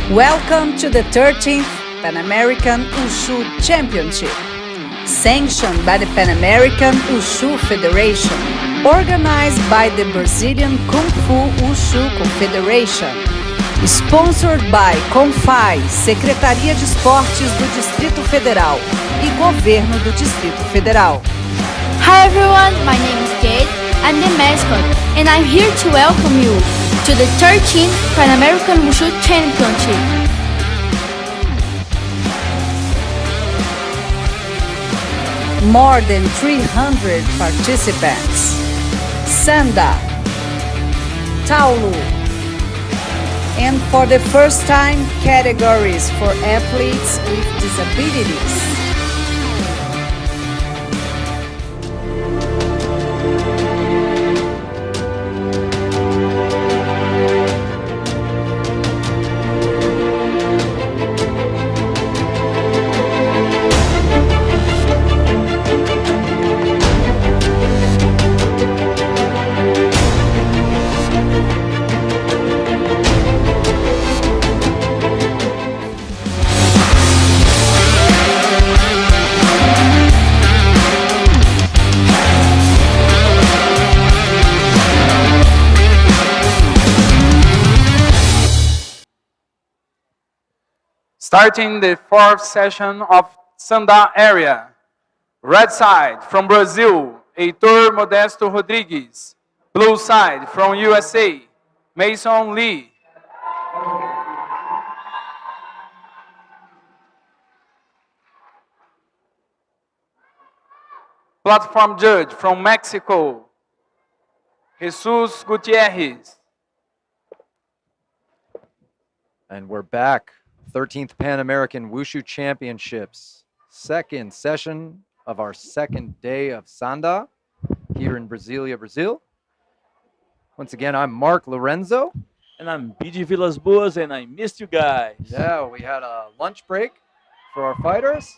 Welcome to the 13th Pan American Wushu Championship, sanctioned by the Pan American Wushu Federation, organized by the Brazilian Kung Fu Wushu Confederation, sponsored by CONFAI, Secretaria de Esportes do Distrito Federal e Governo do Distrito Federal. Hi everyone, my name is Jade. I'm the mascot, and I'm here to welcome you to the 13th Pan American Wushu Championship. More than 300 participants. Sanda, Taolu, and for the first time, categories for athletes with disabilities. Starting the fourth session of Sanda area. Red side from Brazil, Heitor Modesto Rodrigues. Blue side from USA, Mason Lee. Platform judge from Mexico, Jesus Gutierrez. And we're back. 13th Pan American Wushu Championships. Second session of our second day of Sanda here in Brasilia, Brazil. Once again, I'm Mark Lorenzo. And I'm BG Villas Boas, and I missed you guys. Yeah, we had a lunch break for our fighters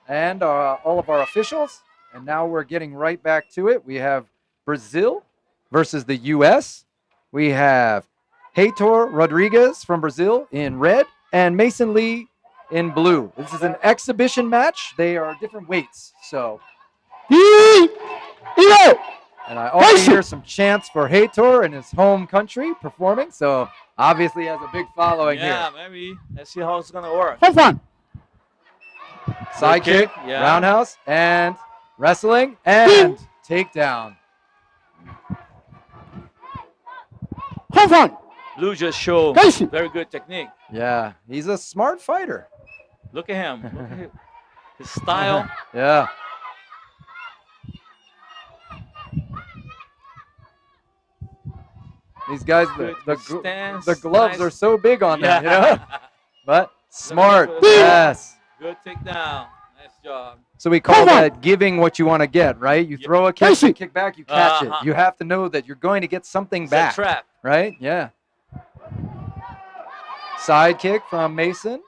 and all of our officials. And now we're getting right back to it. We have Brazil versus the U.S. We have Heitor Rodrigues from Brazil in red and Mason Lee in blue. This is an exhibition match. They are different weights. So, and I also hear some chants for Heitor in his home country performing. So obviously he has a big following here. Yeah, maybe. Let's see how it's gonna work. Have fun. Side Good kick, yeah. roundhouse, and wrestling, and takedown. Have fun. Blue just showed very good technique. Yeah, he's a smart fighter. Look at him. Look at his style. Yeah. These guys, the gloves are so big on them, you know? But smart, yes. Good takedown. Nice job. So we call that giving what you want to get, right? You throw a kick, you kick back, you catch it. You have to know that you're going to get something back. It's a trap. Right? Yeah. Side kick from Mason.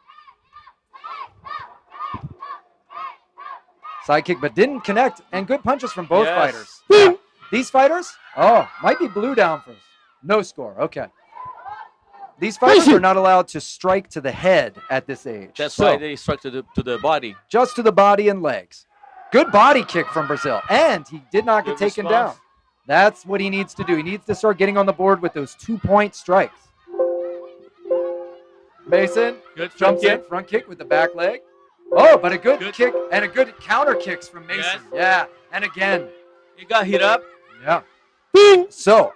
Side kick, but didn't connect. And good punches from both fighters. Yeah. These fighters, might be blue down first. No score. Okay. These fighters are not allowed to strike to the head at this age. That's why they struck to the body. Just to the body and legs. Good body kick from Brazil. And he did not get taken down. That's what he needs to do. He needs to start getting on the board with those 2-point strikes. Mason jumps in, front kick with the back leg. Oh, but a good kick and a good counter kicks from Mason. Yes. Yeah, and again. He got hit up. Yeah. So,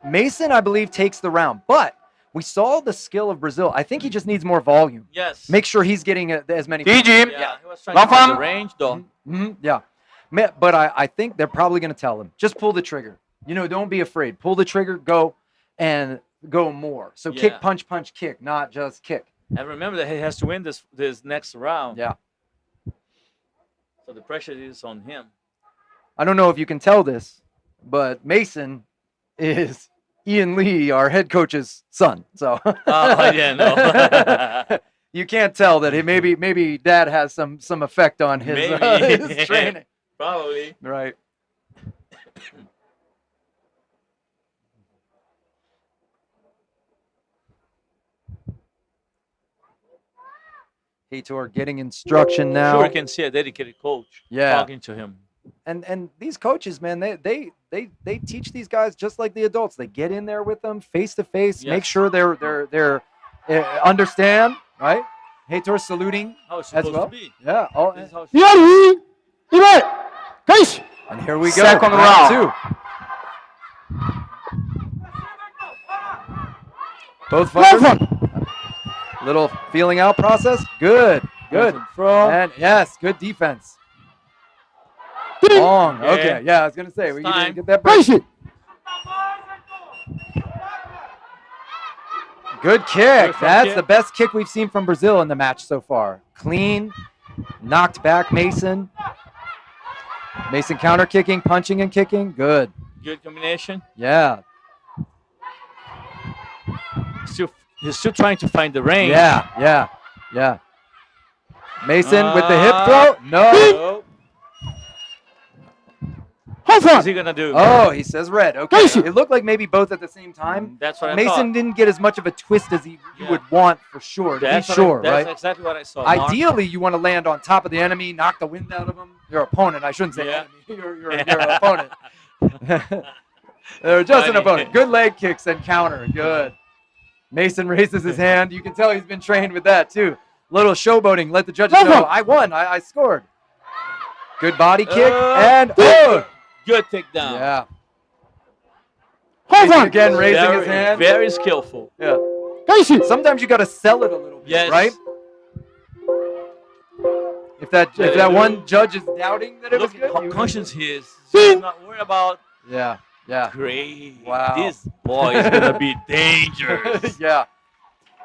Mason, I believe, takes the round. But we saw the skill of Brazil. I think he just needs more volume. Yes. Make sure he's getting as many. GG. Yeah, he was trying to find the range, though. Yeah. But I think they're probably going to tell him, just pull the trigger. You know, don't be afraid. Pull the trigger, go, and go more. So kick, punch, punch, kick, not just kick. And remember that he has to win this next round. Yeah. So the pressure is on him. I don't know if you can tell this, but Mason is Ian Lee, our head coach's son. So yeah, no. You can't tell that maybe Dad has some effect on his, his training. Probably. Right. Heitor getting instruction now. Sure, you can see a dedicated coach Yeah. talking to him. And these coaches, man, they teach these guys just like the adults. They get in there with them face to face, make Yes. sure they're understand, right? Heitor saluting How it's as supposed well. to be. Yeah. Oh, This is how it's Ready? Event. Case. and here we go. Second round round. 2. Both Left fighters. one. Little feeling out process. Good. Good. From And yes, good defense. Three. Long. Okay. Okay. Yeah, I was gonna say It's we didn't time. get that break. Face it. Good kick. Good front That's kick. the best kick we've seen from Brazil in the match so far. Clean, knocked back Mason. Mason counter kicking, punching and kicking. Good. good combination. Yeah. He's still trying to find the range. Yeah. Mason with the hip throw. No. No. Hold What's on. he gonna do? Oh, he says red. Okay. Face it. It looked like maybe both at the same time. That's what I Mason thought. didn't get as much of a twist as you Yeah. would want for sure. To be That's sure, that's right? exactly what I saw. Ideally, you want to land on top of the enemy, knock the wind out of him. Your opponent. I shouldn't say Yeah. enemy. Your opponent. They're just an Funny. opponent. Good leg kicks and counter. Good. Mason raises his hand. You can tell he's been trained with that too. Little showboating. Let the judges know I won. I scored. Good body kick and oh, Good takedown. yeah. Hold Mason on. again raising very, his hand. Very skillful. Yeah. Face it. Sometimes you got to sell it a little bit, Yes. right? If that one judge is doubting that it was Look good, how you- conscious he is. He's not worried about Yeah. great. Wow. This boy is gonna be dangerous. Yeah.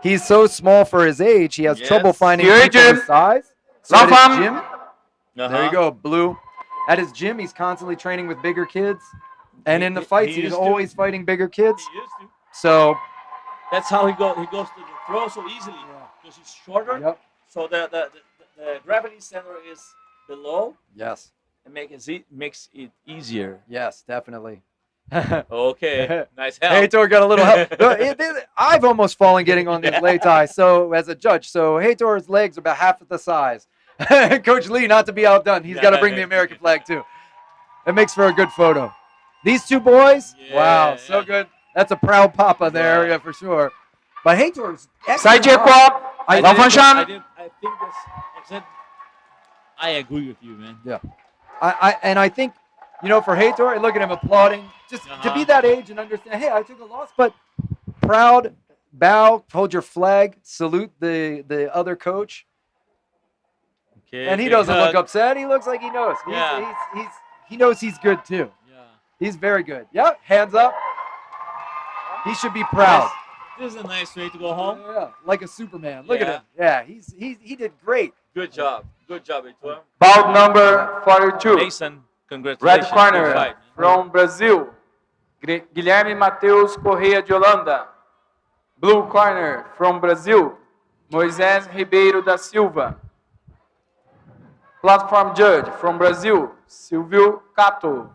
He's so small for his age. He has Yes. trouble finding Here, people Jim. his size. So Love at his him. gym, there you go, Blue. At his gym, he's constantly training with bigger kids, and in the fights, he he's used to. always fighting bigger kids. He used to. So, That's how he goes to the throw so easily because he's shorter. yep. So the gravity center is below Yes, and makes it easier. yes, definitely. Okay, nice help. Heitor got a little help. I've almost fallen getting on this lay tie. So as a judge, so Heitor's legs are about half of the size. Coach Lee, not to be outdone, he's got to bring the American flag too. It makes for a good photo. These two boys, wow, so Yeah. good. That's a proud papa there, yeah, for sure. But Heitor's Side check excellent. up. I Love think Fanshan. I agree with you, man. I think, for Heitor, look at him applauding. Just to be that age and understand, hey, I took a loss, but proud, bow, hold your flag, salute the other coach. Okay, And he big doesn't hug. look upset. He looks like he knows. Yeah. He knows he's good too. Yeah. He's very good. Yep, hands up. He should be proud. This is a nice way to go home. Yeah, like a Superman. Look at Yeah. him. Yeah, he did great. Good job. Good job, Heitor. Bout number 42. Mason, congratulations. Red Good corner fight, man. from Brazil, Guilherme Matheus Correia de Holanda. Blue corner from Brazil, Moisés Ribeiro da Silva. Platform judge from Brazil, Silvio Cato.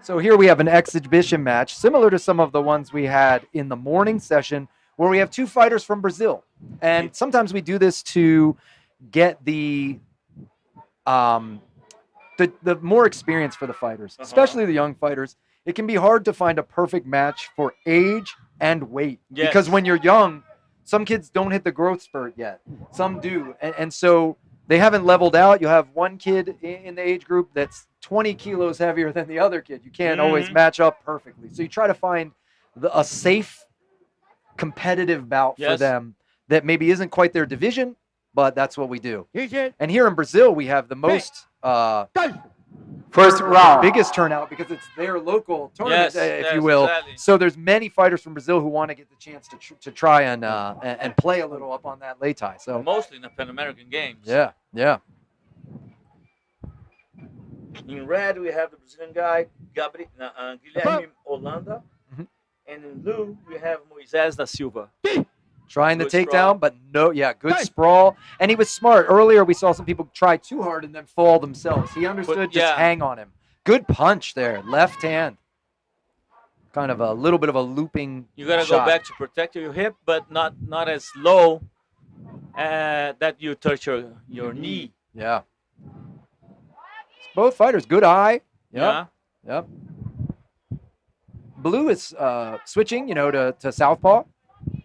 So here we have an exhibition match similar to some of the ones we had in the morning session where we have two fighters from Brazil. And sometimes we do this to get the more experience for the fighters, especially the young fighters. It can be hard to find a perfect match for age and weight Yes. because when you're young, some kids don't hit the growth spurt yet. Some do. And so they haven't leveled out. You have one kid in the age group that's 20 kilos heavier than the other kid. You can't always match up perfectly. So you try to find a safe, competitive bout for Yes. them that maybe isn't quite their division, but that's what we do. He's it. And here in Brazil, we have the most First round. biggest turnout because it's their local tournament, Yes, if yes, you will. exactly. So there's many fighters from Brazil who want to get the chance to try and play a little up on that lay tie. So Mostly in the Pan American Games. yeah. In red, we have the Brazilian guy, Guilherme Holanda. Mhm. And in blue, we have Moisés da Silva. Trying the Good takedown, sprawl. but no, good Hey. sprawl. And he was smart. Earlier, we saw some people try too hard and then fall themselves. He understood just yeah. hang on him. Good punch there, left hand. Kind of a little bit of a looping You gotta shot. go back to protect your hip, but not as low that you touch your knee. Yeah. Both fighters, good eye. Yeah. Yep. Blue is switching, to southpaw,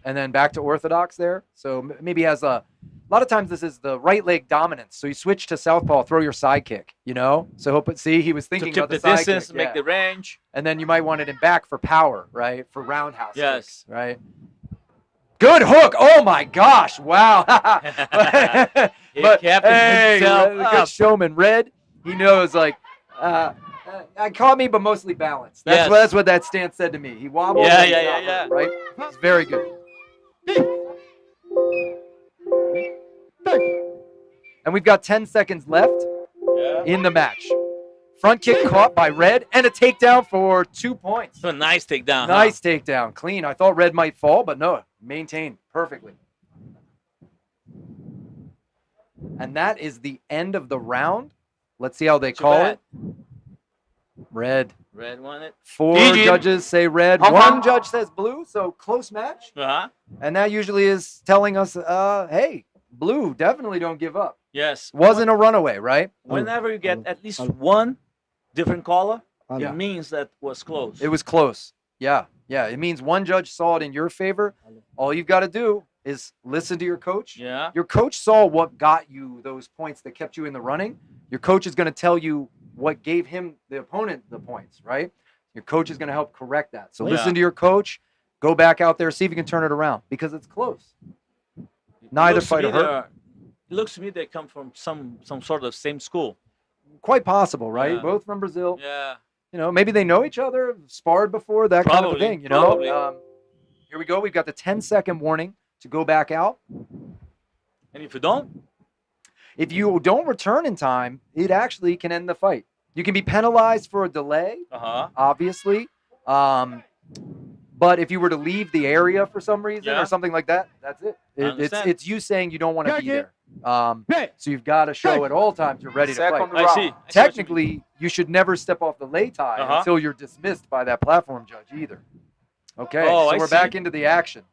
and then back to orthodox there. So maybe has a lot of times this is the right leg dominance. So you switch to southpaw, throw your side kick. So he'll see he was To thinking keep about the side distance, kick, make yeah. the range. And then you might want it in back for power, right? For roundhouse Yes. kicks, right? Good hook. Oh my gosh. Wow. He kept himself Red, up. good showman. Red, he knows I caught me, but mostly balanced. That's what that stance said to me. He wobbled. Yeah, and yeah, he got yeah, hurt, right? It's very good. And we've got 10 seconds left Yeah. in the match. Front kick caught by Red and a takedown for 2 points. So a nice takedown. Nice takedown. Clean. I thought Red might fall, but no. Maintained perfectly. And that is the end of the round. Let's see how they Too call bad. it. Red. Red won it. 4 GG. judges say red. Hong 1 Kong. judge says blue. So close match. Uh-huh. And that usually is telling us, hey, blue, definitely don't give up. Yes. Wasn't a runaway, right? Whenever you get at least one different caller, Yeah. it means that was close. It was close. Yeah. Yeah. It means one judge saw it in your favor. All you've got to do is listen to your coach. Yeah. Your coach saw what got you those points that kept you in the running. Your coach is going to tell you what gave him, the opponent, the points, right? Your coach is going to help correct that. So Yeah. listen to your coach. Go back out there, see if you can turn it around because it's close. Neither Looks to fighter me hurt. It looks to me they come from some sort of same school. Quite possible, right? Yeah. Both from Brazil. Yeah. Maybe they know each other, sparred before, that kind of a Probably, thing, probably. Here we go. We've got the 10-second warning to go back out. And if you don't, If you don't return in time, it actually can end the fight. You can be penalized for a delay, obviously. But if you were to leave the area for some reason Yeah. or something like that, that's it. understand. It's you saying you don't want to be Yeah. there. So you've got to show at all times you're ready to Second fight. round. I see. I see what you mean. Technically, you should never step off the lay tie Uh-huh. until you're dismissed by that platform judge either. Okay, Oh, so I we're see. back into the action.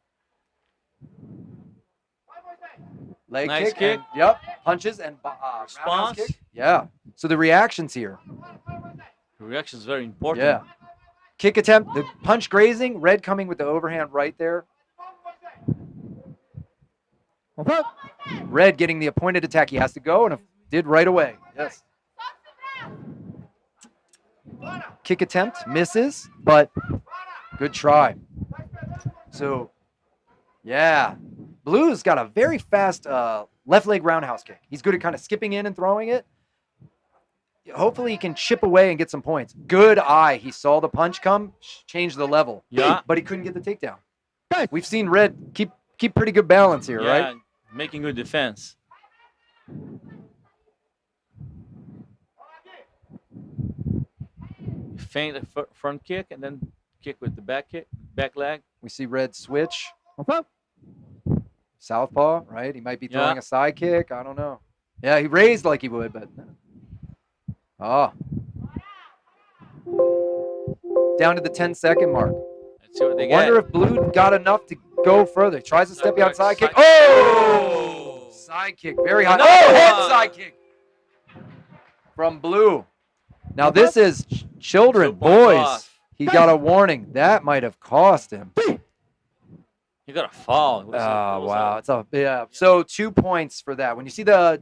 Leg Nice kick. kick. And, yep, punches and roundhouse Response. kick. Yeah. So the reactions here. the reaction is very important. Yeah. Kick attempt, the punch grazing, Red coming with the overhand right there. Red getting the appointed attack. He has to go, and did right away. Yes. Kick attempt, misses, but good try. So, yeah. Blue's got a very fast left leg roundhouse kick. He's good at kind of skipping in and throwing it. Hopefully he can chip away and get some points. Good eye. He saw the punch come, changed the level. Yeah. But he couldn't get the takedown. We've seen Red keep pretty good balance here, Yeah, right? making good defense. Feint a front kick and then kick with the back leg. We see Red switch. Southpaw, right? He might be Yeah. throwing a side kick. I don't know. Yeah, he raised like he would, but. Oh. Down to the 10-second mark. Let's see what they Wonder get. if Blue got enough to go further. Tries to step behind side kick. Side- Oh! Side kick, very high. Another Oh, head one. side kick from Blue. Now this is children, 2 points boys. off. He got a warning. That might have cost him. You got a foul. It was Oh wow, it's a yeah. So 2 points for that. When you see the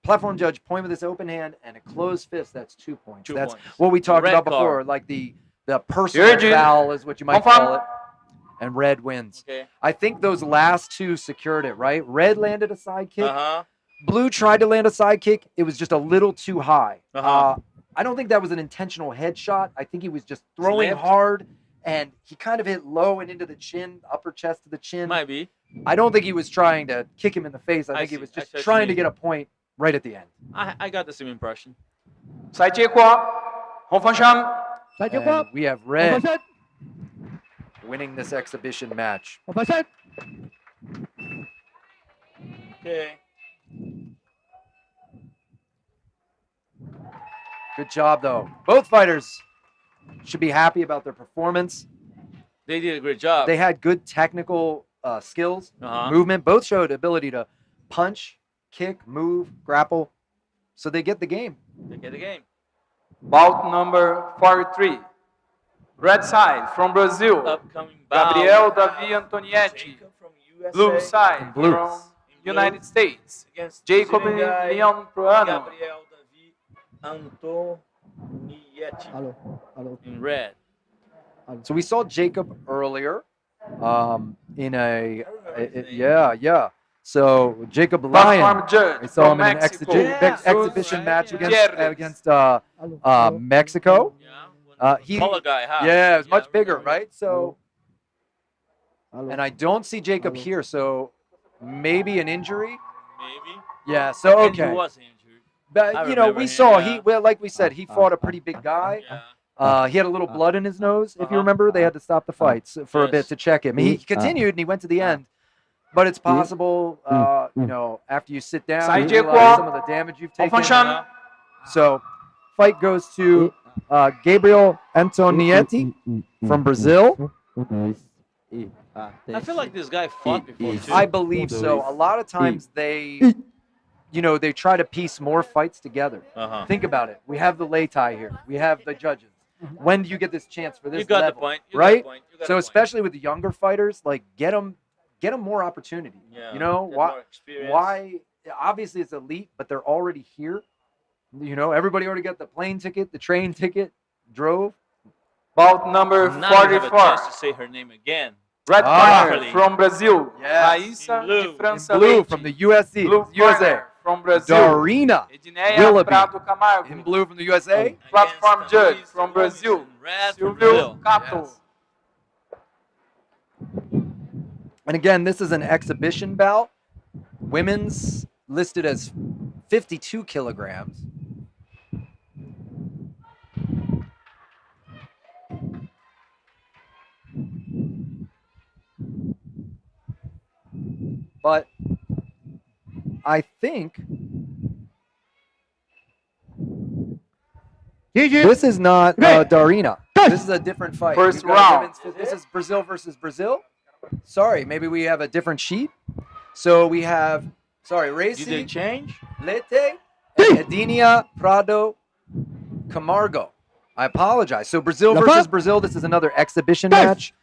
platform judge point with his open hand and a closed fist, that's 2 points. 2 That's points. what we talked Red about before, card. like the personal Urgent. foul is what you might Confirm. call it. And Red wins. Okay. I think those last two secured it, right? Red landed a side kick. Uh-huh. Blue tried to land a side kick. It was just a little too high. Uh-huh. I don't think that was an intentional headshot. I think he was just throwing Slipped. hard, and he kind of hit low and into the chin, upper chest to the chin. Might be. I don't think he was trying to kick him in the face. I I think he see. was I just see what you trying to mean. get a point right at the end. I got the same impression. 赛结果，红方向 And we have Red winning this exhibition match. Okay. Good job, though. Both fighters should be happy about their performance. They did a great job. They had good technical skills, Uh-huh. movement. Both showed ability to punch, kick, move, grapple. So they get the game. They get the game. Bout number 43. Red side from Brazil, Upcoming bout. Gabriel Davi Antonietti. Jacob from USA. Blue side In blue. from In blue. United States, Against Jacob Brazilian guy, Leon Proano. Gabriel Davi Antonietti. In red. So we saw Jacob earlier in I remember his name. yeah. So Jacob Platform Lyon, judge I saw from him in an Mexico, exhibition right, match yeah. against Mexico. Yeah. He- Taller guy, huh? Yeah, it was I much bigger, remember. right? So, and I don't see Jacob here, so maybe an injury. Maybe. Yeah, so And he okay. was injured. But I you know, remember we him, saw yeah. well, like we said, he fought a pretty big guy. Yeah. He had a little blood in his nose. If you Uh-huh. remember, they had to stop the fights for a bit Yes. to check him. He continued and he went to the end. But it's possible, you know, after you sit down, Side you jab realize walk. some of the damage you've taken. Function. So, fight goes to Gabriel Antonietti from Brazil. I feel like this guy fought before too. I believe so. A lot of times they, you know, they try to piece more fights together. Uh-huh. Think about it. We have the lay tie here. We have the judges. When do you get this chance for this You got level? the point. You right? Got the point. You got So the point. especially with the younger fighters, like get them more opportunity. Yeah, You know get why? more experience. Why? Obviously, it's elite, but they're already here. You know, everybody already got the plane ticket, the train ticket, drove. Bout number Now you have a 44. chance to say her name again. Red Ah. corner from Brazil, Yes. Raíssa In blue. de In França blue Leite. from the USA. Blue USA. corner from Brazil, Darina Edneia Willoughby. Prado Camargo. in blue from the USA. Platform Against judge Luis from Gomes Brazil, in red from Silvio Brazil. Cato. Yes. And again, this is an exhibition bout. Women's listed as 52 kilograms. But I think this is not Darina. This is a different fight. First We've got round. This is Brazil versus Brazil. Sorry, maybe we have a different sheet. So we have, Did they Racy, change? Lete, and Edinia Prado Camargo. I apologize. So Brazil versus Brazil. This is another exhibition match.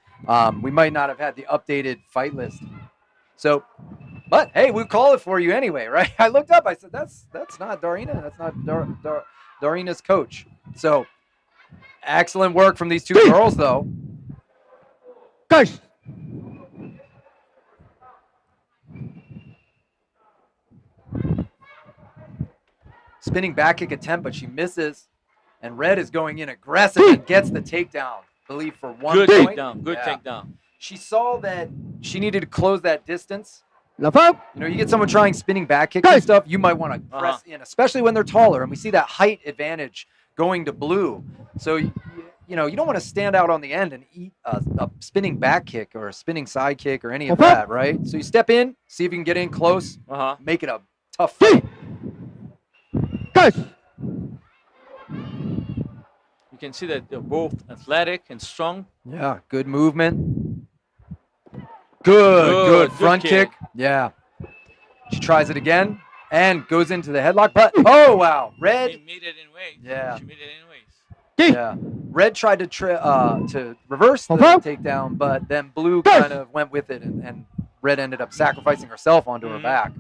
We might not have had the updated fight list. So, but hey, we'll call it for you anyway, right? I looked up. I said, that's not Darina. That's not Darina's coach. So, excellent work from these two girls, though. Guys, Spinning back kick attempt, but she misses. And Red is going in aggressive and gets the takedown. I believe for 1 Good point. takedown. Good Yeah. takedown. She saw that she needed to close that distance. la femme, You know, you get someone trying spinning back kicks and stuff, you might want to Uh-huh. press in, especially when they're taller. And we see that height advantage going to blue. So, you know, you don't want to stand out on the end and eat a spinning back kick or a spinning side kick or any of that, right? So you step in, see if you can get in close, Uh-huh. make it a tough fight. guys, You can see that they're both athletic and strong. Yeah, good movement. Good Good front kick. kick. Yeah. She tries it again and goes into the headlock. But, oh, wow. They Red. made it in weight. Yeah. She made it in weight. Yeah. Red tried to reverse the takedown, but then Blue kind of went with it, and Red ended up sacrificing herself onto her Mhm. back.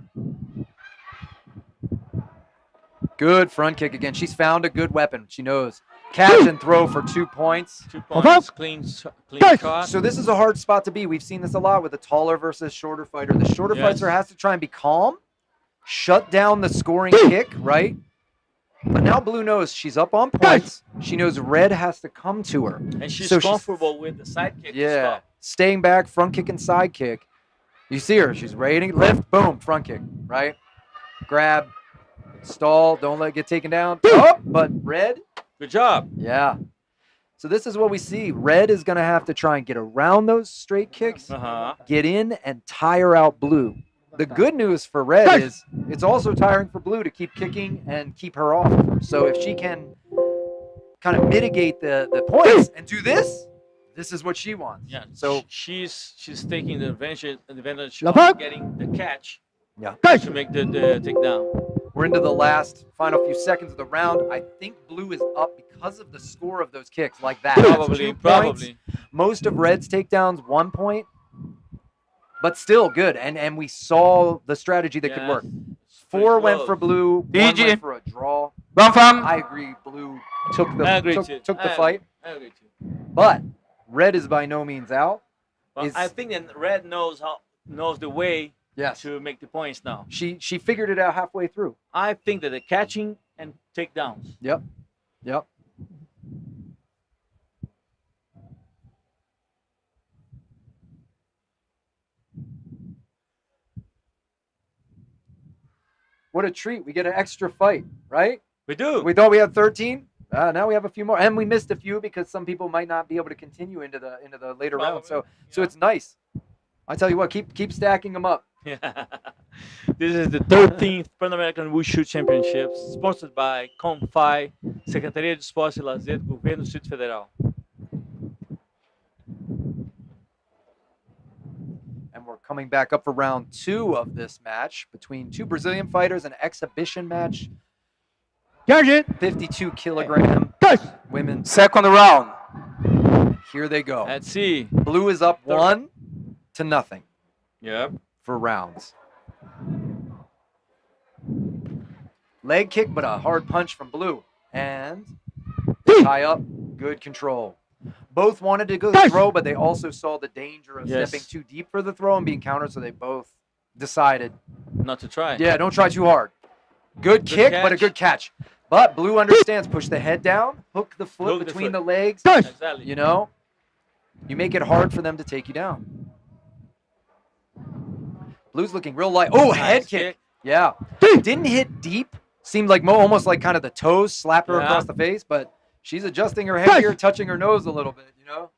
Good front kick again. She's found a good weapon. She knows. Catch and throw for 2 points. 2 points. Clean shot. So this is a hard spot to be. We've seen this a lot with the taller versus shorter fighter. The shorter Yes. fighter has to try and be calm, shut down the scoring kick, right? But now Blue knows she's up on points. She knows Red has to come to her. And she's So comfortable with the side kick. to Yeah, stop. staying back, front kick and side kick. You see her. She's ready to lift. Boom, front kick, right? Grab, stall. Don't let it get taken down. Oh, but Red. Good job. Yeah. So this is what we see. Red is going to have to try and get around those straight kicks, Uh-huh. get in, and tire out Blue. The good news for Red is it's also tiring for Blue to keep kicking and keep her off. So if she can kind of mitigate the points and do this, this is what she wants. Yeah. So she's taking the advantage La of fuck? getting the catch yeah, Catch. to make the takedown. we're into the last final few seconds of the round. I think blue is up because of the score of those kicks like that. That's Probably, 2 points. probably. Most of Red's takedowns 1 point, but still good. And we saw the strategy that could Yeah, work. it's pretty 4 went close. for blue, 1 DG. went for a draw. Banfam. I agree. Blue took the I agree took, too. took the I fight, agree. I agree too. but Red is by no means out. But I think that Red knows the way Yes, to make the points now. she figured it out halfway through. I think that the catching and takedowns. Yep. What a treat! We get an extra fight, right? We do. We thought we had 13. Now we have a few more, and we missed a few because some people might not be able to continue into the later rounds. So Probably, it's nice. I tell you what, keep stacking them up. This is the 13th Pan American Wushu Championships, sponsored by CONFI, Secretaria de Esporte e Lazer do Governo do Distrito Federal. And we're coming back up for round 2 of this match between 2 Brazilian fighters, an exhibition match, Charge it. 52 kilogram Catch. women. Second round. Here they go. Let's see. Blue is up 1-0 Yep. for rounds. Leg kick, but a hard punch from blue. And tie up, good control. Both wanted to go throw, but they also saw the danger of Yes. stepping too deep for the throw and being countered, so they both decided, Not to try. yeah, don't try too hard. Good kick, but a catch. good catch. But blue understands, push the head down, hook the foot Hook the between foot. the legs. Catch. Exactly. You know, you make it hard for them to take you down. Blue's looking real light. Oh, Nice head kick. Yeah. Didn't hit deep. Seemed like almost like kind of the toes slapped her Yeah. across the face, but she's adjusting her head here, touching her nose a little bit, you know?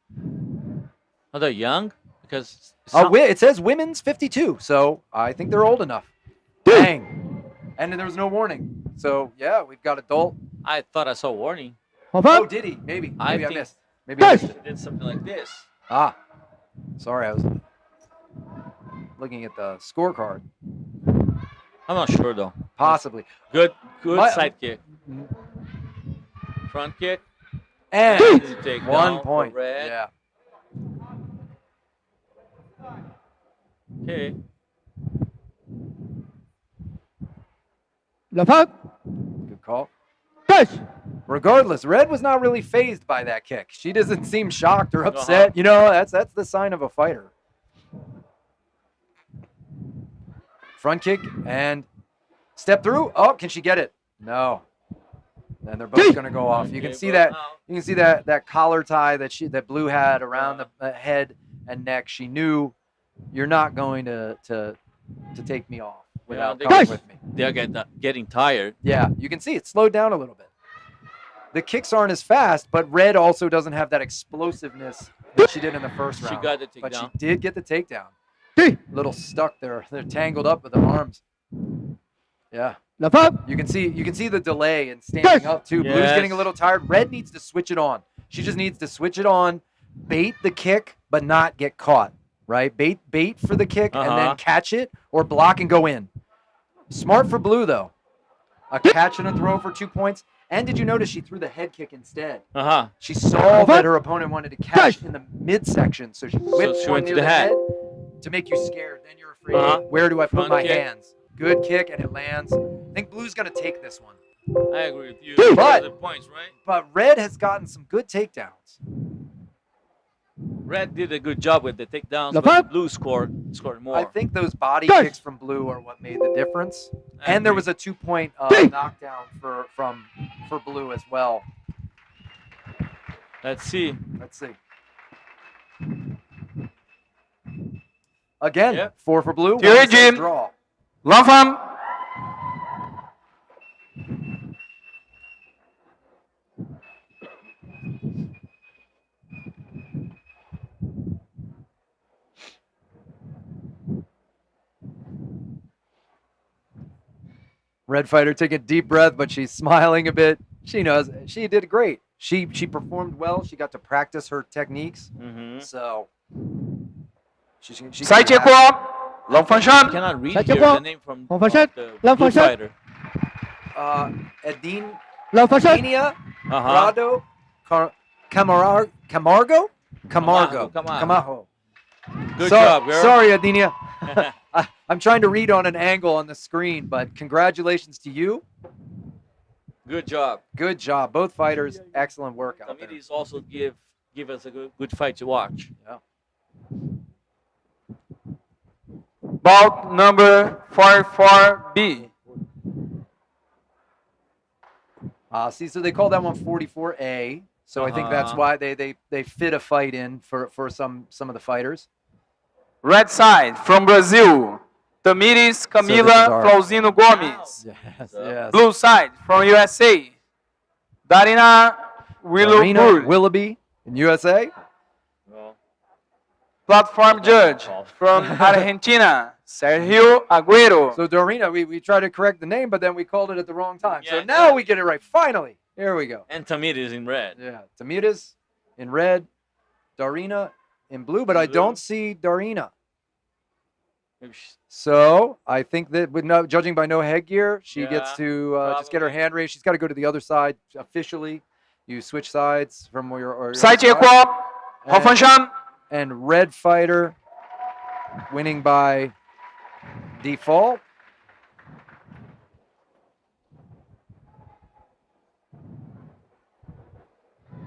Are they young? Because It says women's 52, so I think they're old enough. Dang. And there was no warning. So, yeah, we've got adult. I thought I saw warning. Hop Oh, up. did he? Maybe. I Maybe I think- missed. Maybe I missed it. It did something like this. Ah. Sorry, I was looking at the scorecard. I'm not sure though. Possibly. Good My- side kick. Front kick. And Easy takedown 1 for point. Red. Yeah. Okay. La fuck. Good call. Catch. Regardless, Red was not really phased by that kick. She doesn't seem shocked or upset. You know, that's the sign of a fighter. Front kick and step through. Oh, can she get it? No. Then they're both going to go off. You can Okay, see both that. out. You can see that collar tie that Blue had around the head and neck. She knew you're not going to take me off without they- coming with me. They're getting tired. Yeah, you can see it slowed down a little bit. The kicks aren't as fast, but Red also doesn't have that explosiveness that she did in the first She round. got the But she takedown. did get the takedown. D. Little stuck there. They're tangled up with the arms. Yeah. La fuck. You can see the delay in standing up too. Blue's Yes. getting a little tired. Red needs to switch it on. She just needs to switch it on, bait the kick, but not get caught. Right? Bait for the kick and then catch it or block and go in. Smart for Blue though. A catch and a throw for 2 points. And did you notice she threw the head kick instead? She saw that her opponent wanted to catch in the midsection, so she whipped she one went to near the the head. head to make you scared. Then you're afraid. Uh-huh. Where do I put Front my kick. hands? Good kick, and it lands. I think Blue's gonna take this one. I agree with you. But- The points, right? But Red has gotten some good takedowns. Red did a good job with the takedowns. La But fuck. Blue scored more. I think those body Good. kicks from Blue are what made the difference. I And there agree. was a 2-point Good. knockdown for Blue as well. Let's see. Let's see. Again, Yep. 4 for Blue. Here, 1 says Jim. draw. Lanfam. Red fighter taking a deep breath, but she's smiling a bit. She knows she did great. she performed well. She got to practice her techniques. Mhm. So she can Sai be happy. Chekwa, Long I Fanshan, cannot read Sai here Chekwa. the name from Long of Fanshan. the Long blue Fanshan. fighter. Laufenschritt. Edenia Uh-huh. Prado Camargo. Camargo. Camajo. Good job, girl. Sorry, Adenia. I'm trying to read on an angle on the screen, but congratulations to you. Good job. Good job. Both fighters, excellent work out there. Committees also give us a good fight to watch. Yeah. bout number 44B. See, so they call that one 44A. So I think that's why they fit a fight in for some of the fighters. Red side from Brazil, Tamires Camila this is our- Flauzino Gomes. Yes, yes. Blue side from USA, Darina Arena Willowpool. Willoughby in USA. Well, Platform judge from Argentina, Sergio Aguero. So Dorina, we tried to correct the name, but then we called it at the wrong time. So Yeah, now yeah. we get it right. Finally. Here we go. and Tamir is in red. Yeah. Tamiras in red, Darina in blue, but I Blue. don't see Darina. Maybe she's- So I think that with no judging by no headgear, she gets Yeah, to just get her probably. hand raised. She's got to go to the other side officially. You switch sides from where you're. Sai Chekwa, And- Hofanshan, And red fighter winning by default.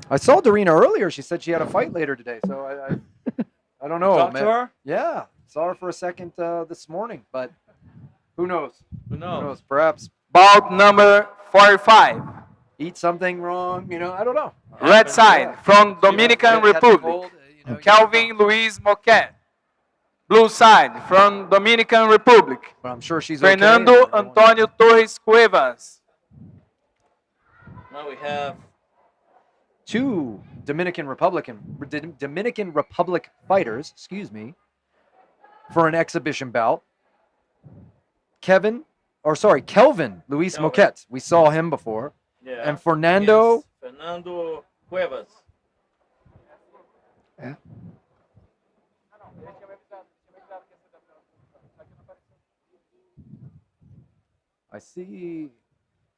I saw Darina earlier. She said she had a fight later today. So I don't know. Talk to man. her? Yeah, saw her for a second this morning, but who knows? Who Who knows? knows? Perhaps bout number 45. eat something wrong. I don't know. Red side from Dominican Catch a Republic, cold, you Kelvin Luis Moquet. Blue side from Dominican Republic, But I'm sure she's Fernando okay. Antonio Torres Cuevas. Now we have Two Dominican Republic fighters, for an exhibition bout. Kelvin Luis Kelvin. Moquet. We saw him before. yeah. And Fernando. against Fernando Cuevas. I see.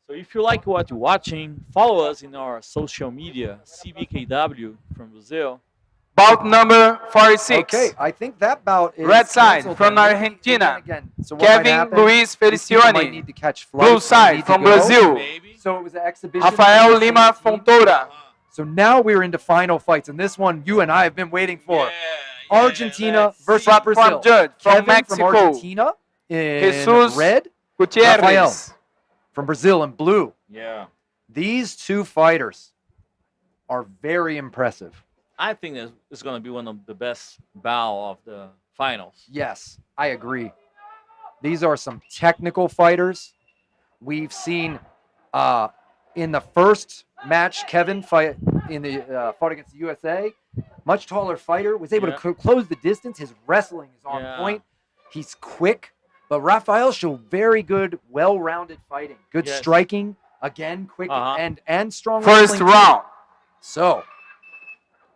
So if you like what you're watching, follow us in our social media, CBKW from Brazil. Bout number 46. Okay, I think that bout is Red side canceled from then. Maybe Argentina, again. So what might Kevin happen, Luis these people might Felicioni. need to catch flights, Blue they side need to from go. Brazil, Maybe. So it was an exhibition. Rafael Lima 17. Fontoura. So now we're into final fights, and this one you and I have been waiting for. Argentina let's versus see. Platform Brazil. judge from Kevin Mexico, from Argentina in Jesus red, Gutierrez. from Brazil in blue. Yeah. These two fighters are very impressive. I think that it's going to be one of the best bout of the finals. Yes, I agree. These are some technical fighters. We've seen in the first match, Kevin fight in the fought against the USA. Much taller fighter, was able Yeah. to close the distance. His wrestling is on Yeah. point. He's quick, but Rafael showed very good, well-rounded fighting. Good Yes. striking, again, quick Uh-huh. and strong. First wrestling too. round. So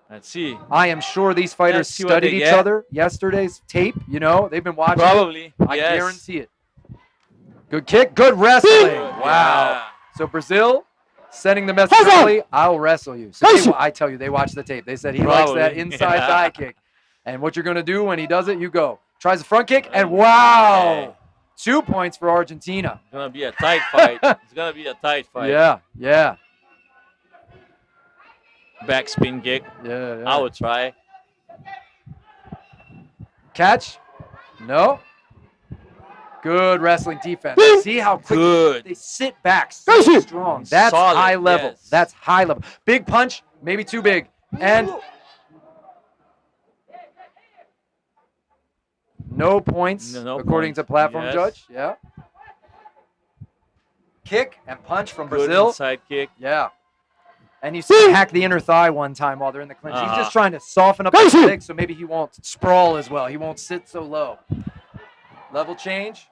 Let's see. I am sure these fighters Let's see what studied they each get. other. Yesterday's tape, they've been watching. it. Probably. I yes. guarantee it. Good kick, good wrestling. Wow. Yeah. So Brazil sending the message early, I'll wrestle you. So I tell you, they watched the tape. They said he likes that Probably. inside Yeah. thigh kick. And what you're going to do when he does it, you go. Tries the front kick, and wow. Okay. 2 points for Argentina. It's going to be a tight fight. It's going to be a tight fight. Yeah. Back spin kick. Yeah. I would try. Catch? No. Good wrestling defense. See how quick Good. they sit back so strong. That's Solid, high level. yes. That's high level. Big punch, maybe too big. And no points No according points, to platform yes. judge. Yeah. Kick and punch from Good Brazil. inside kick. Yeah. And you see him hack the inner thigh one time while they're in the clinch. He's Uh-huh. just trying to soften up his legs so maybe he won't sprawl as well. He won't sit so low. Level change.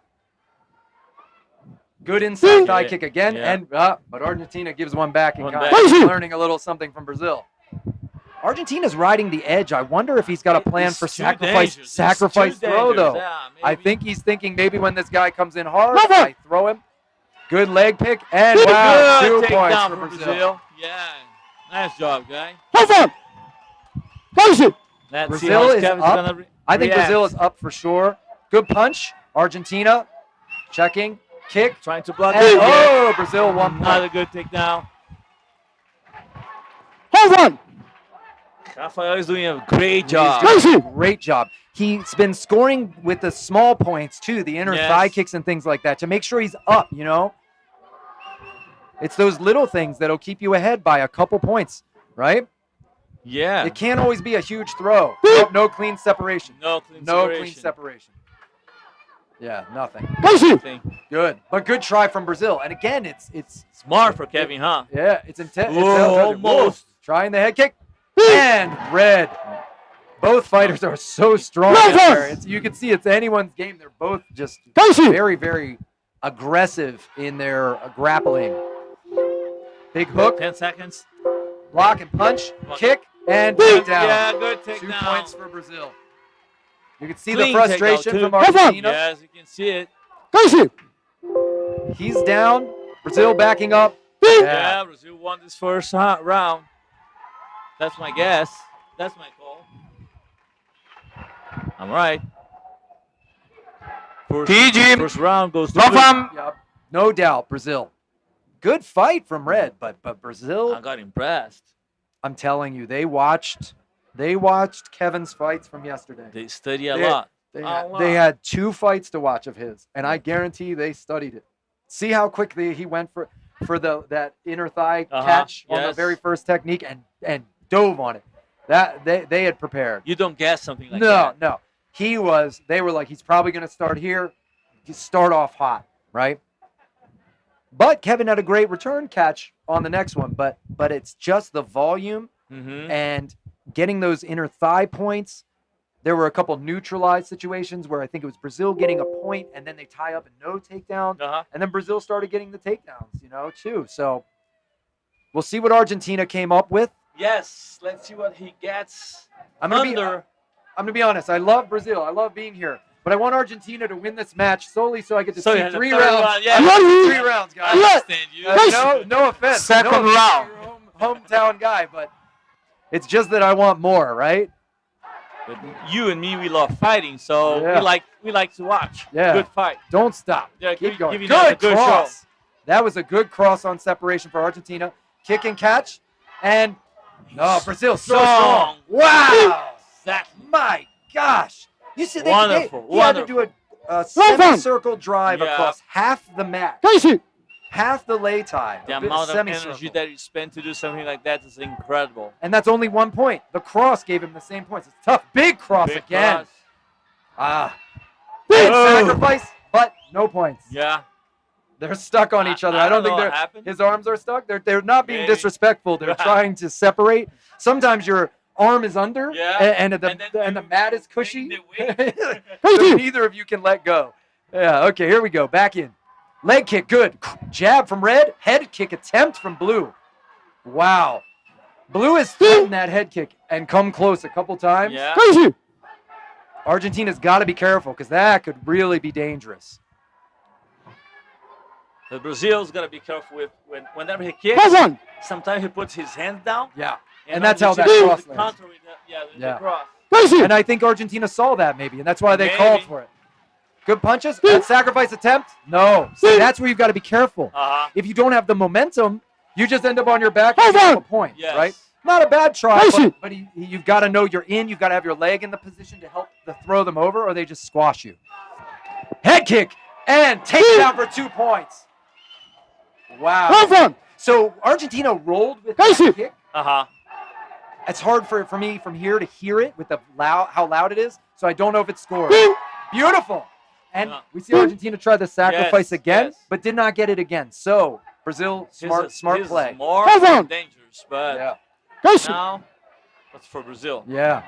Good inside thigh Yeah. kick again, Yeah. and but Argentina gives one back and One kind back. of learning a little something from Brazil. Argentina's riding the edge. I wonder if he's got a plan It's for too sacrifice dangerous. It's sacrifice too throw dangerous. though. Yeah, I maybe. think he's thinking maybe when this guy comes in hard, Love it. I throw him. Good leg pick, and wow, Good 2 points takedown for from Brazil. Yeah, nice job, guy. Hands up. Face it. Let's Brazil see how is Kevin's up. gonna I think react. Brazil is up for sure. Good punch. Argentina checking, kick, Trying to block and it. oh, Brazil 1 point. Another good takedown. Hands on. Rafael is doing a great job. He's doing a great job. He's been scoring with the small points too, the inner Yes. thigh kicks and things like that to make sure he's up, you know? It's those little things that'll keep you ahead by a couple points, right? Yeah. It can't always be a huge throw. No clean separation. No clean No separation. clean separation. Yeah, nothing. Face it. Thing. Good. But good try from Brazil. And again, it's Smart for Kevin, huh? yeah, it's intense. Whoa, almost. Trying the head kick. And red. Both fighters are so strong. Love in there. it. You can see it's anyone's game. They're both just Face it. very, very aggressive in their grappling. Big hook, 10 seconds. block and punch, Block. kick, and takedown. Yeah, good 2 takedown. points for Brazil. You can see Clean the frustration takedown, from too. Argentina. Yes, you can see it. Face it. He's down. Brazil backing up. Yeah, Brazil won this first round. That's my guess. That's my call. I'm right. TG. First round goes to Love blue. him. Yep. No doubt, Brazil. Good fight from Red, but I Brazil, got impressed. I'm telling you, they watched Kevin's fights from yesterday. They study a They- lot. They A had, lot. they had 2 fights to watch of his, and I guarantee they studied it. See how quickly he went for that inner thigh Uh-huh, catch on the yes. very first technique and dove on it. That they had prepared. You don't guess something like No, that. no. They were like, he's probably going to start here. Just start off hot, right? But Kevin had a great return catch on the next one, but it's just the volume Mm-hmm. and getting those inner thigh points. There were a couple neutralized situations where I think it was Brazil getting a point and then they tie up and no takedown. Uh-huh. And then Brazil started getting the takedowns, too. So we'll see what Argentina came up with. Yes, let's see what he gets. I'm gonna Under. be honest. I love Brazil. I love being here. But I want Argentina to win this match solely so I get to So you see had the 3 third rounds. round, yeah. I want to see 3 rounds, I guys. understand you. No offense. Second No offense round. to your hometown guy, but it's just that I want more, right? But you and me, we love fighting, so Yeah. we like to watch. Yeah. Good fight. Don't stop. Yeah, Keep give- going. give you that, a Good good cross. That was a good cross on separation for Argentina. Kick and catch. And Brazil so strong. Strong. Wow. Exactly. My gosh. You see, Wonderful, he had to do a Love him. semicircle drive Yeah. across half the mat, Face it. half the lay tie. The a bit amount of semicircle. energy that you spend to do something like that is incredible. And that's only 1 point. The cross gave him the same points. It's tough. Big cross Big again. cross. Big Oh. sacrifice, but no points. Yeah. They're stuck on each other. I don't think know what happened. his arms are stuck. They're not being Maybe. disrespectful. They're trying to separate. Sometimes your arm is under Yeah. and the And then the you mat is make cushy. the weight. So neither of you can let go. Yeah, okay, here we go. Back in. Leg kick, good. Jab from Red. Head kick attempt from Blue. Wow. Blue has threatened that head kick and come close a couple times. Yeah. Face it. Argentina's got to be careful because that could really be dangerous. The Brazil's gotta be careful with whenever he kicks. Hands on. Sometimes he puts his hands down. Yeah. And that's on how the that tip, cross the lands. counter with the Yeah. cross. Face it. And I think Argentina saw that maybe, and that's why they Maybe. called for it. Good punches. That sacrifice attempt? No. See, that's where you've got to be careful. Uh-huh. If you don't have the momentum, you just end up on your back Hold and you have on. a point, Yes. right? Not a bad try, Face it. but you've got to know you're in. You've got to have your leg in the position to help to throw them over, or they just squash you. Head kick and takedown for 2 points. Wow. Hands on. So Argentina rolled with Face that it. kick. Uh-huh. It's hard for me from here to hear it with how loud it is, so I don't know if it's scored. Beautiful. And Yeah. we see Argentina try the sacrifice Yes, again, yes. but did not get it again. So Brazil, smart His play. is more Hold on. dangerous, but Yeah. Face it. now that's for Brazil. Yeah.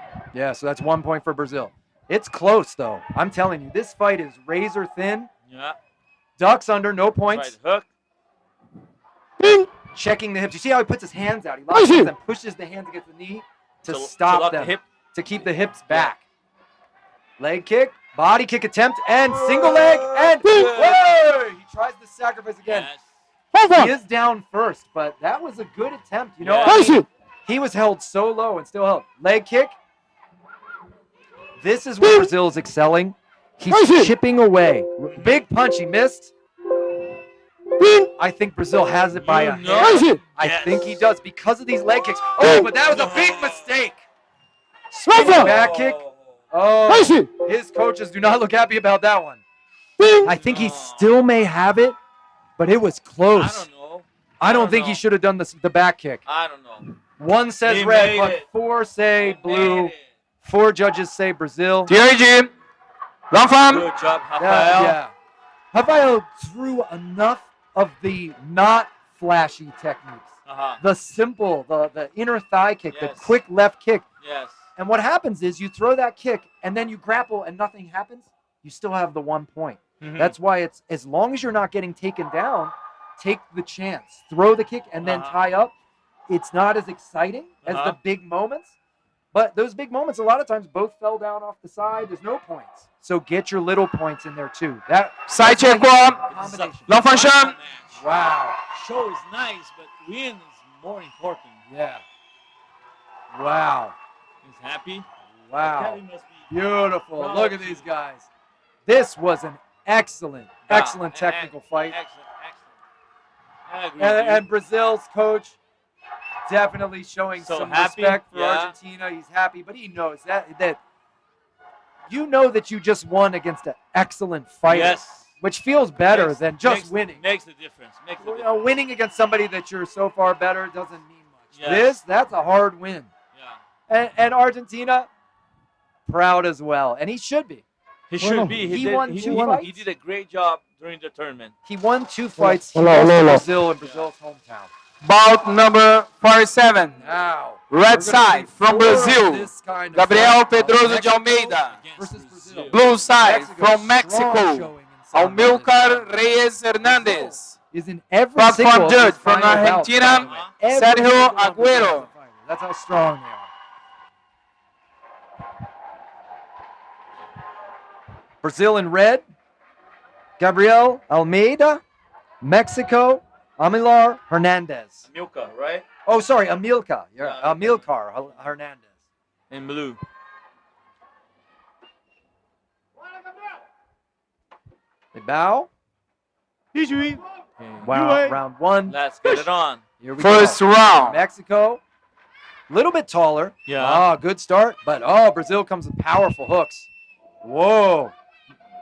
So that's 1 point for Brazil. It's close though. I'm telling you, this fight is razor thin. Yeah. Ducks under, no points. Right hook. Ding. Checking the hips. You see how he puts his hands out? He locks hands and pushes the hands against the knee to stop lock them, the hip. to keep the hips back. Leg kick, body kick attempt, and single leg, and whoa! He tries to sacrifice again. Yes. Hold He on. is down first, but that was a good attempt. You know, Yeah. I Face mean, it. he was held so low and still held. Leg kick. This is where Brazil is excelling. He's Face it. chipping away. Big punch, he missed. Ding. I think Brazil has it by a You know. hair. Face it. I Yes. think he does because of these leg kicks. Oh, but that was a big mistake. Right Spinning foot. back kick. Face Oh, it. his coaches do not look happy about that one. Ding. I think he still may have it, but it was I close. don't know. I don't don't think he know. should have done the back kick. I don't know. One says He red, made but it. 4 say He blue. made it. 4 judges say Brazil. TRG. Long farm. Good job, Rafael. Yeah. Rafael threw enough of the not flashy techniques. Uh-huh. The simple, the inner thigh kick, Yes. the quick left kick. Yes. And what happens is you throw that kick and then you grapple and nothing happens. You still have the 1 point. Mhm. That's why it's as long as you're not getting taken down, take the chance. Throw the kick and then Uh-huh. tie up. It's not as exciting as Uh-huh. the big moments. But those big moments, a lot of times, both fell down off the side. There's no points. So get your little points in there too. Side that's check why you- one. combination. Long function. Match. Wow. Show is nice, but win is more important. Yeah. Wow. He's happy. Wow. Kevin must be Beautiful. proud Look of at these you. guys. This was an excellent, Yeah, excellent technical fight. Excellent. I agree with you. And Brazil's coach definitely showing So some happy, respect for yeah. Argentina. He's happy, but he knows that you know that you just won against an excellent fighter, Yes. which feels better Makes- than just makes- winning. Makes the difference. Makes the You know, difference. winning against somebody that you're so far better doesn't mean much. Yes. That's a hard win. Yeah. And Argentina, proud as well. And he should be. He Well, should be. he won he, two he- fights. he did a great job during the tournament. He won 2 fights. He Hello, lost to hello. Brazil in Brazil's hometown. Bout number 47. Now, Red we're gonna side see from 4 of Brazil. this kind of Gabriel fight. Pedroso de Mexico Almeida. Against versus Brazil. Blue side Mexico, from strong Mexico. showing in Samba this Amilcar time. Reyes Hernandez. Is in every Platform single judge of from these final bouts, Argentina, by the way. Every Sergio single one of them is Aguero. a fighter. That's how strong they are. Brazil in red. Gabriel Almeida. Mexico. Amilar Hernandez. Milka, right? Oh, sorry, Amilcar. Yeah, Yeah, Amilcar Hernandez. In blue. They bow. Wow, round 1. Let's get it on. Here we First go. round. Mexico, a little bit taller. Yeah. Ah, good start. But, Brazil comes with powerful hooks. Whoa.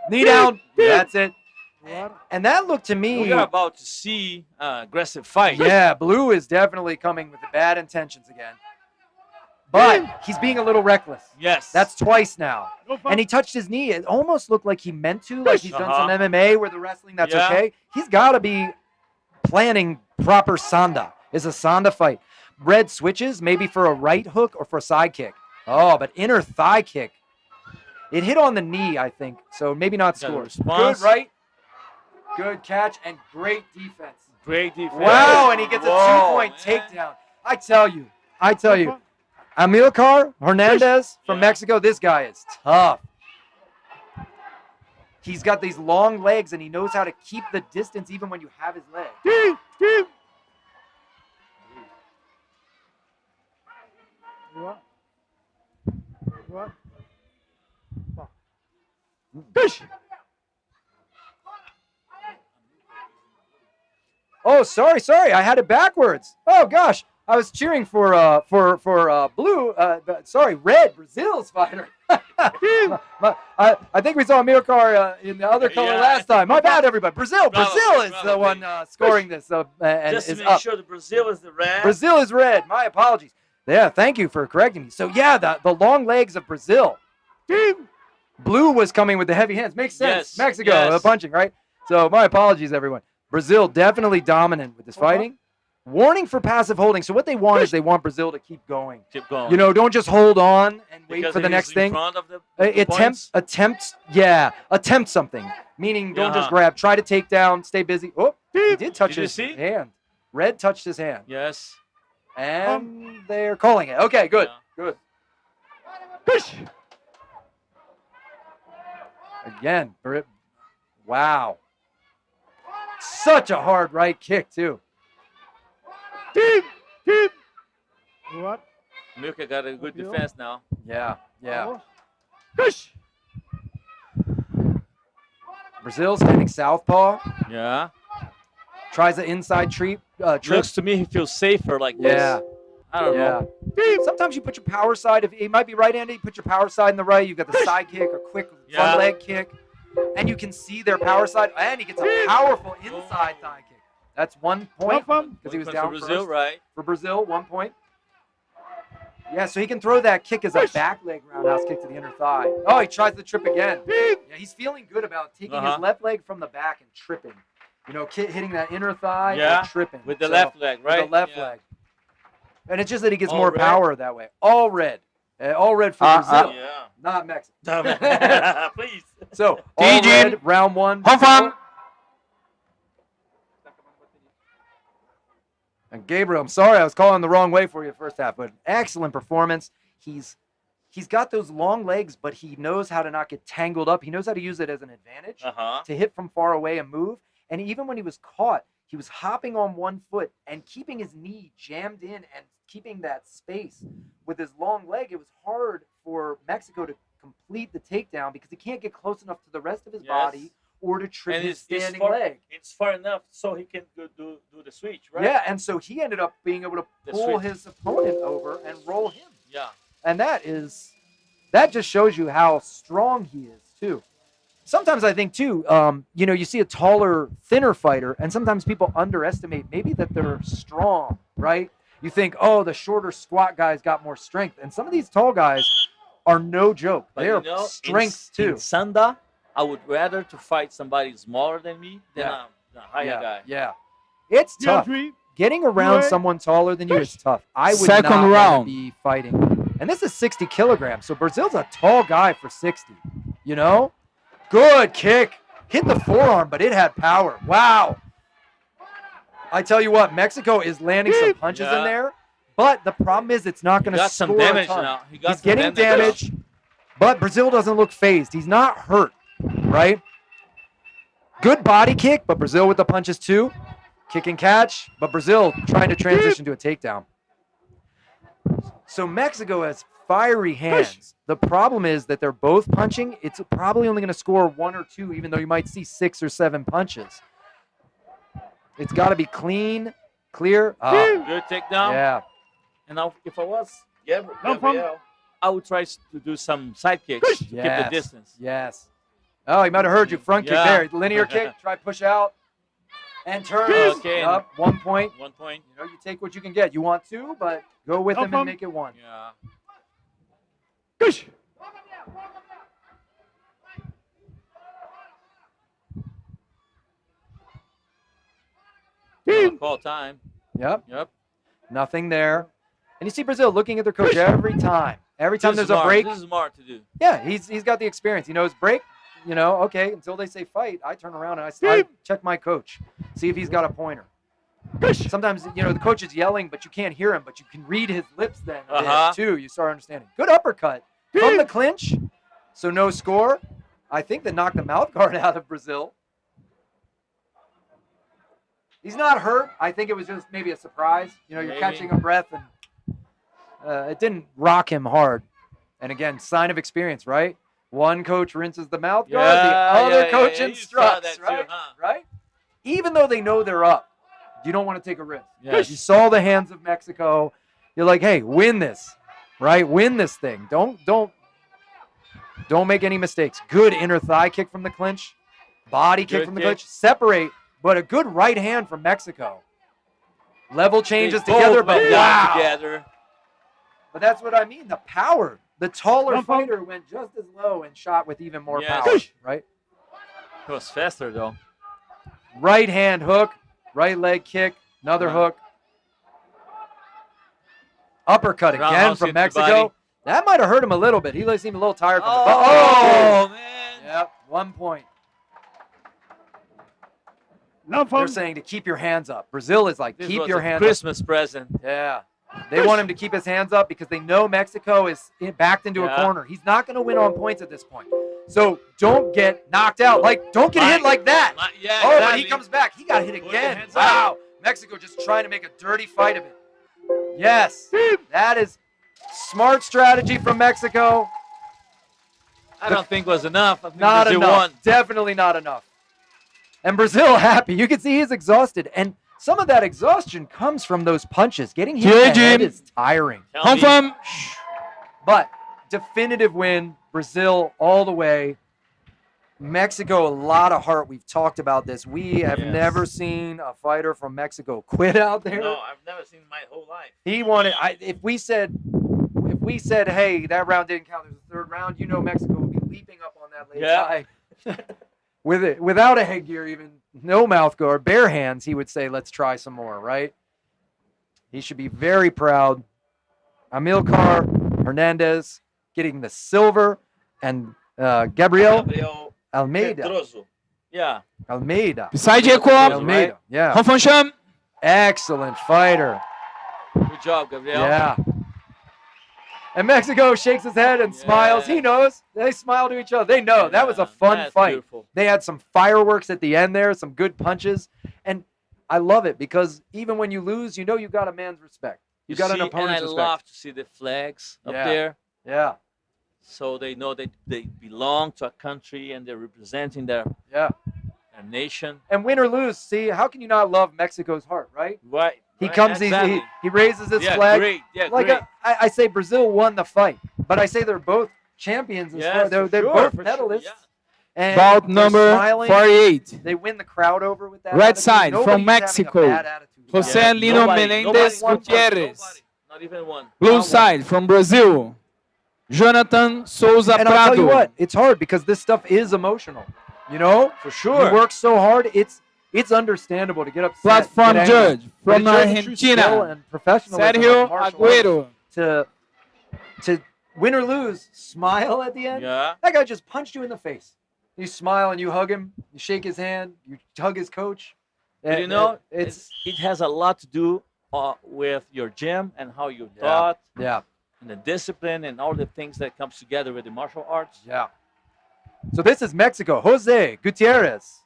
Knee down. That's it. And that looked to me, We're about to see aggressive fight. yeah, Blue is definitely coming with the bad intentions again. But he's being a little reckless. Yes. That's twice now. And he touched his knee. It almost looked like he meant to, like he's done some MMA where the wrestling, that's Yeah. okay. He's got to be planning proper sanda. It's a sanda fight. Red switches, maybe for a right hook or for a side kick. Oh, but inner thigh kick. It hit on the knee, I think, so maybe not Got a score. response. Good right. Good catch and great defense. Great defense. Wow, and he gets a Whoa, 2-point man. takedown. I tell you. Amilcar Hernandez from Yeah. Mexico, this guy is tough. He's got these long legs, and he knows how to keep the distance even when you have his leg. Oh, sorry. I had it backwards. Oh gosh, I was cheering for blue. Sorry, red. Brazil's fighter. I think we saw Amilcar in the other color Yeah, last time. My bad, everybody. Brazil Bravo, is the bravo, one scoring this, and Just to is make up. sure that Brazil is the red. Brazil is red. My apologies. Yeah, thank you for correcting me. So yeah, the long legs of Brazil. Blue was coming with the heavy hands. Makes sense. Yes, Mexico yes. punching, right? So my apologies, everyone. Brazil definitely dominant with this fighting. Warning for passive holding. So what they want is they want Brazil to keep going. Keep going. You know, don't just hold on and wait because for the it next is thing. In front of the Attempt something. Meaning, don't just Uh-huh. grab. He take down. Stay busy. Oh, he did touch Did you his see? hand. Red touched his hand, Yes. and they're calling it. Okay, good, Yeah. good. Again, wow. Such a hard right kick too. What? Milka got a good Brazil. defense now. Yeah, yeah. Push. Brazil standing southpaw. Yeah. Tries the inside trip. Looks to me he feels safer like Yeah. this. I don't know. Sometimes you put your power side. If it might be right-handed, you put your power side in the right. You've got the side kick, a quick front leg kick, and you can see their power side. And he gets a powerful inside thigh kick. That's 1 point because he was down for Brazil, first. right? For Brazil, 1 point. Yeah, so he can throw that kick as a back leg roundhouse kick to the inner thigh. Oh, he tries the trip again. Yeah, he's feeling good about taking his left leg from the back and tripping. You know, hitting that inner thigh and tripping. With the left leg, right? With the left leg. And it's just that he gets All more red? power that way. All red. All red for Brazil, Yeah. not Mexico. Please. So, all red, round one. Home fun. And Gabriel, I'm sorry, I was calling the wrong way for you first half, but excellent performance. He's got those long legs, but he knows how to not get tangled up. He knows how to use it as an advantage to hit from far away and move. And even when he was caught, he was hopping on 1 foot and keeping his knee jammed in and keeping that space with his long leg. It was hard for Mexico to complete the takedown because he can't get close enough to the rest of his body or to trip his standing leg. It's far enough so he can do the switch, right? Yeah, and so he ended up being able to pull his opponent over and roll him. Yeah. And that just shows you how strong he is too. Sometimes I think too, you know, you see a taller, thinner fighter, and sometimes people underestimate maybe that they're strong, right? You think, oh, the shorter, squat guys got more strength, and some of these tall guys are no joke. But They're you know, strength in too. Sanda, I would rather to fight somebody smaller than me than a higher guy. Yeah, it's tough. Getting around someone taller than you is tough. I would Second not round. be fighting. And this is 60 kilograms, so Brazil's a tall guy for 60, you know? Good kick. Hit the forearm, but it had power. Wow. I tell you what, Mexico is landing some punches in there, but the problem is it's not going to score some damage a ton. now. He's getting damage, but Brazil doesn't look phased. He's not hurt, right? Good body kick, but Brazil with the punches too. Kick and catch, but Brazil trying to transition to a takedown. So Mexico has fiery hands. The problem is that they're both punching. It's probably only going to score 1 or 2, even though you might see 6 or 7 punches. It's got to be clean, clear. Good takedown. Yeah. And now, if I was Gabriel, I would try to do some side kicks to keep the distance. Yes. Oh, he might have heard you. Front kick there. Linear kick. Try push out. And turn. Okay. Up. 1 point. 1 point. You know, you take what you can get. You want 2, but go with him and make it 1. Yeah. Call time. Yep. Nothing there. And you see Brazil looking at their coach every time. Every time there's a break. This is smart to do. Yeah, he's got the experience. He knows break. You know, okay, until they say fight, I turn around and I check my coach, see if he's got a pointer. Sometimes, you know, the coach is yelling, but you can't hear him, but you can read his lips then too. You start understanding. Good uppercut from the clinch, so no score. I think that knocked the mouth guard out of Brazil. He's not hurt. I think it was just maybe a surprise. You know, you're catching a breath, and it didn't rock him hard. And again, sign of experience, right? One coach rinses the mouth guard, the other coach instructs, right? Right? Even though they know they're up, you don't want to take a risk. Yes. You saw the hands of Mexico. You're like, hey, win this, right? Win this thing. Don't make any mistakes. Good inner thigh kick from the clinch, body kick from the clinch. Separate, but a good right hand from Mexico. Level changes together, but wow. Together. But that's what I mean. The power. The taller fighter went just as low and shot with even more power, right? It was faster though. Right hand hook, right leg kick, another hook. Uppercut again Roundhouse from hit the Mexico. body. That might have hurt him a little bit. He seemed a little tired from the Oh, man. Yep, 1 point. No They're fun. saying to keep your hands up. Brazil is like, This keep was your a hands Christmas present. up. Yeah. They want him to keep his hands up because they know Mexico is backed into a Yeah. corner. He's not going to win on points at this point. So don't get knocked out. Like, don't get hit like that. Yeah, Oh, but exactly. he comes back. He got hit Put your again. hands Wow. Mexico just trying to make a dirty fight of it. Yes. That is smart strategy from Mexico. I don't think it was enough. I think Not Brazil enough. won. Definitely not enough. And Brazil happy. You can see he's exhausted. And some of that exhaustion comes from those punches. Getting hit in the head is tiring. Tell me. But definitive win. Brazil all the way. Mexico, a lot of heart. We've talked about this. We have Yes. never seen a fighter from Mexico quit out there. No, I've never seen my whole life. He wanted. If we said, hey, that round didn't count. There's a third round. You know, Mexico would be leaping up on that late Yeah. guy. Without a headgear, even no mouth guard, bare hands, he would say, "Let's try some more." Right? He should be very proud. Amilcar Hernandez getting the silver, and Gabriel Almeida. Pedroso. Yeah. Almeida. Beside Equal, Almeida. Yeah. Honfansham. Excellent fighter. Good job, Gabriel. Yeah. And Mexico shakes his head and smiles. Yeah. He knows. They smile to each other. They know. That was a Yeah, fun that's fight. beautiful. They had some fireworks at the end there, some good punches. And I love it because even when you lose, you know you got a man's respect. You got an see, opponent's and I respect. love to see the flags up Yeah. there, Yeah. so they know that they belong to a country and they're representing their Yeah. nation. And win or lose, see, how can you not love Mexico's heart, right? Right. He right, comes, exactly. he raises his Yeah, flag. great. Yeah, Like great. I say Brazil won the fight, but I say they're both champions. As far, Yes, they're for sure, both for sure, medalists. yeah. And Bout they're number smiling. 48. They win the crowd over with that. Red attitude. side Nobody's from having a Mexico. bad attitude. Jose Yeah, Lino nobody Menendez won. Gutierrez. Nobody. Not even one. Blue side from Brazil, Jonathan Souza And I'll tell you Prado. what, it's hard because this stuff is emotional. You know, For sure. you work so hard. It's understandable to get upset. Platform get angry. judge But from it shows the true skill Argentina, and professionalism Sergio of martial arts. Aguero. To win or lose, smile at the end. Yeah. That guy just punched you in the face. You smile and you hug him. You shake his hand. You hug his coach. But you know, it's it has a lot to do with your gym and how you Yeah. taught yeah, and the discipline and all the things that comes together with the martial arts. yeah. So this is Mexico. Jose Gutierrez.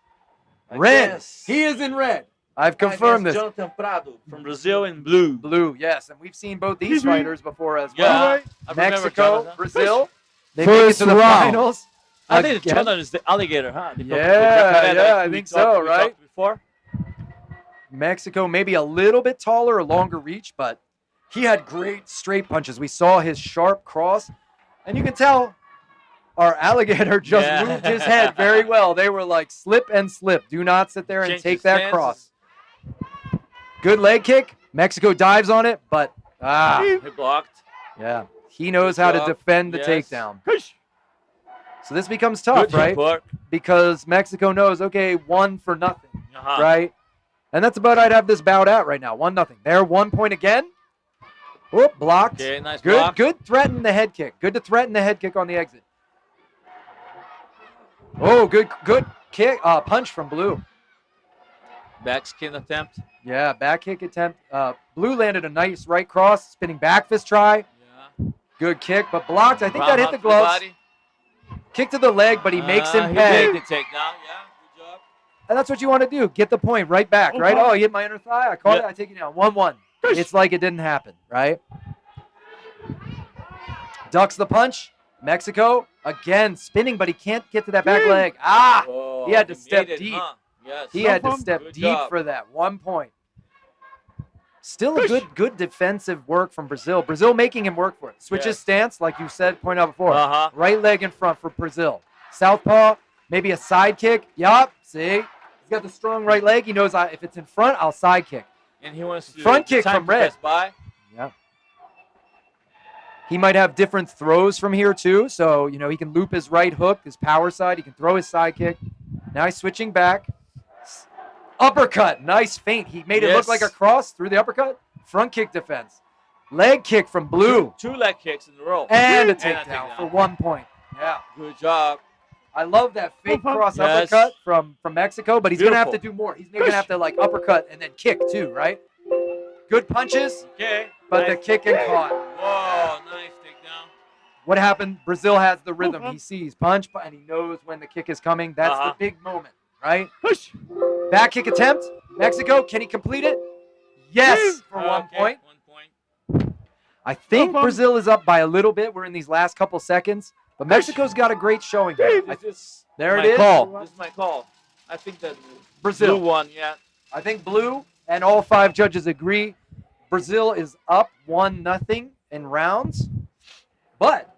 Red. Against- He is in red. I've confirmed against this. Jonathan Prado from Brazil in blue. Blue, yes, and we've seen both these Mhm. fighters before as Yeah. well. I remember Mexico, Jonathan. Brazil. They make it First to the round. finals. I think Again. Jonathan is the alligator, huh? The Yeah, jacaré yeah, that I we think talked- so, we right? talked Before. Mexico maybe a little bit taller, a longer reach, but he had great straight punches. We saw his sharp cross, and you can tell our alligator just Yeah. moved his head very well. They were like slip and slip. Do not sit there and Change take his that stances. cross. Good leg kick. Mexico dives on it, but He blocked. yeah, he knows how to job. defend the Yes. takedown. So this becomes tough, Good right? support. Because Mexico knows, okay, 1-0, Uh-huh. right? And that's about I'd have this bout at right now. 1-0. There, 1 point again. Whoop, blocked. Okay, nice Good, block. good threaten the head kick. Good to threaten the head kick on the exit. Oh, good kick. Punch from Blue. Back skin attempt. Yeah, back kick attempt. Blue landed a nice right cross, spinning back fist try. Yeah. Good kick, but blocked. I think that hit Roundhouse the to gloves. body. Kick to the leg, but he makes him He pay. made the takedown. Yeah, good job. And that's what you want to do. Get the point right back, right? Okay. Oh, he hit my inner thigh. I caught Yeah. it. I take it down. 1-1. It's like it didn't happen, right? Ducks the punch. Mexico, again, spinning, but he can't get to that back leg. Ah! Oh, he had to made step it, deep. huh? Yes. He had to fun. step Good deep job. for that. 1 point. Still a good defensive work from Brazil. Brazil making him work for it. Switches Yes. stance, like you said, pointed out before. Uh-huh. Right leg in front for Brazil. Southpaw, maybe a side kick. Yup, see? He's got the strong right leg. He knows if it's in front, I'll side kick. And he wants to Front kick time from to Red. pass by. Yeah. He might have different throws from here too. So, he can loop his right hook, his power side. He can throw his side kick. Now he's switching back. Uppercut. Nice feint. He made it look Yes. like a cross through the uppercut. Front kick defense. Leg kick from Blue. Two leg kicks in a row. And a And a takedown takedown. for 1 point. Yeah. Good job. I love that fake cross Yes. uppercut from Mexico, but he's going to have to Beautiful. do more. He's going to have to like uppercut and then kick too, right? Good punches, Okay. but the Nice. kick and caught. Whoa, nice takedown. What happened? Brazil has the rhythm. He sees punch, and he knows when the kick is coming. That's Uh-huh. the big moment, right? Back kick attempt. Mexico, can he complete it? Yes, for 1 Okay, point. 1 point. I think Brazil is up by a little bit. We're in these last couple seconds, but Mexico's got a great showing. There it my is. Call. This is my call. I think that Brazil. Blue won. Yeah. I think Blue and all 5 judges agree Brazil is up 1-0 in rounds, but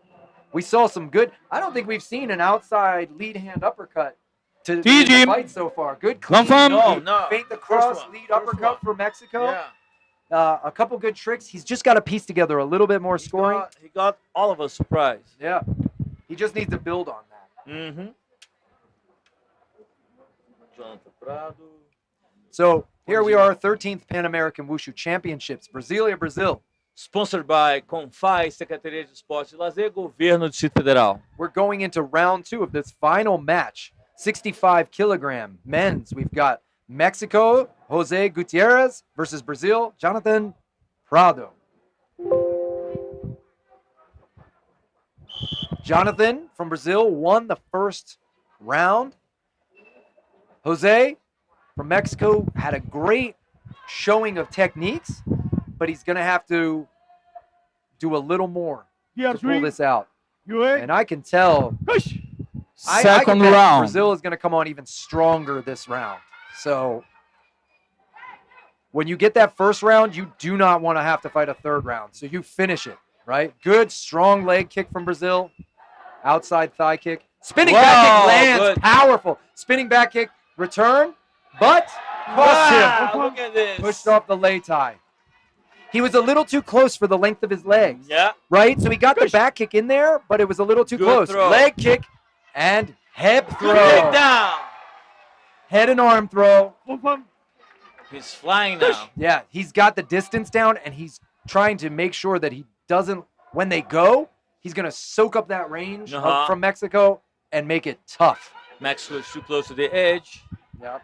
we saw some good. I don't think we've seen an outside lead hand uppercut to in the TG. fight so far. Good clean. Confirm. No. Feint the First cross, one, lead first uppercut one. for Mexico. Yeah. A couple good tricks. He's just got to piece together a little bit more scoring. He got all of us surprised. Yeah. He just needs to build on that. Mm-hmm. Jonathan Prado. So here we are, 13th Pan American Wushu Championships, Brasilia, Brazil. Sponsored by Confai, Secretaria de Esporte e Lazer, Governo do Distrito Federal. We're going into round 2 of this final match. 65 kilogram men's. We've got Mexico, Jose Gutierrez versus Brazil, Jonathan Prado. Jonathan from Brazil won the first round. Jose from Mexico had a great showing of techniques, but he's going to have to do a little more to pull this out. And I can tell I can Second bet round. Brazil is going to come on even stronger this round. So when you get that first round, you do not want to have to fight a third round. So you finish it, right? Good, strong leg kick from Brazil. Outside thigh kick. Spinning back Wow, kick lands. good. Powerful. Spinning back kick, return, but cost him. Wow, look at this. Pushed off the lei tie. He was a little too close for the length of his legs. Yeah. Right? So he got the back kick in there, but it was a little too Good close. throw. Leg kick and hip throw. Take down. Head and arm throw. He's flying now. Yeah, he's got the distance down, and he's trying to make sure that he doesn't, when they go, he's going to soak up that range from Mexico and make it tough. Mexico is too close to the edge. Yep.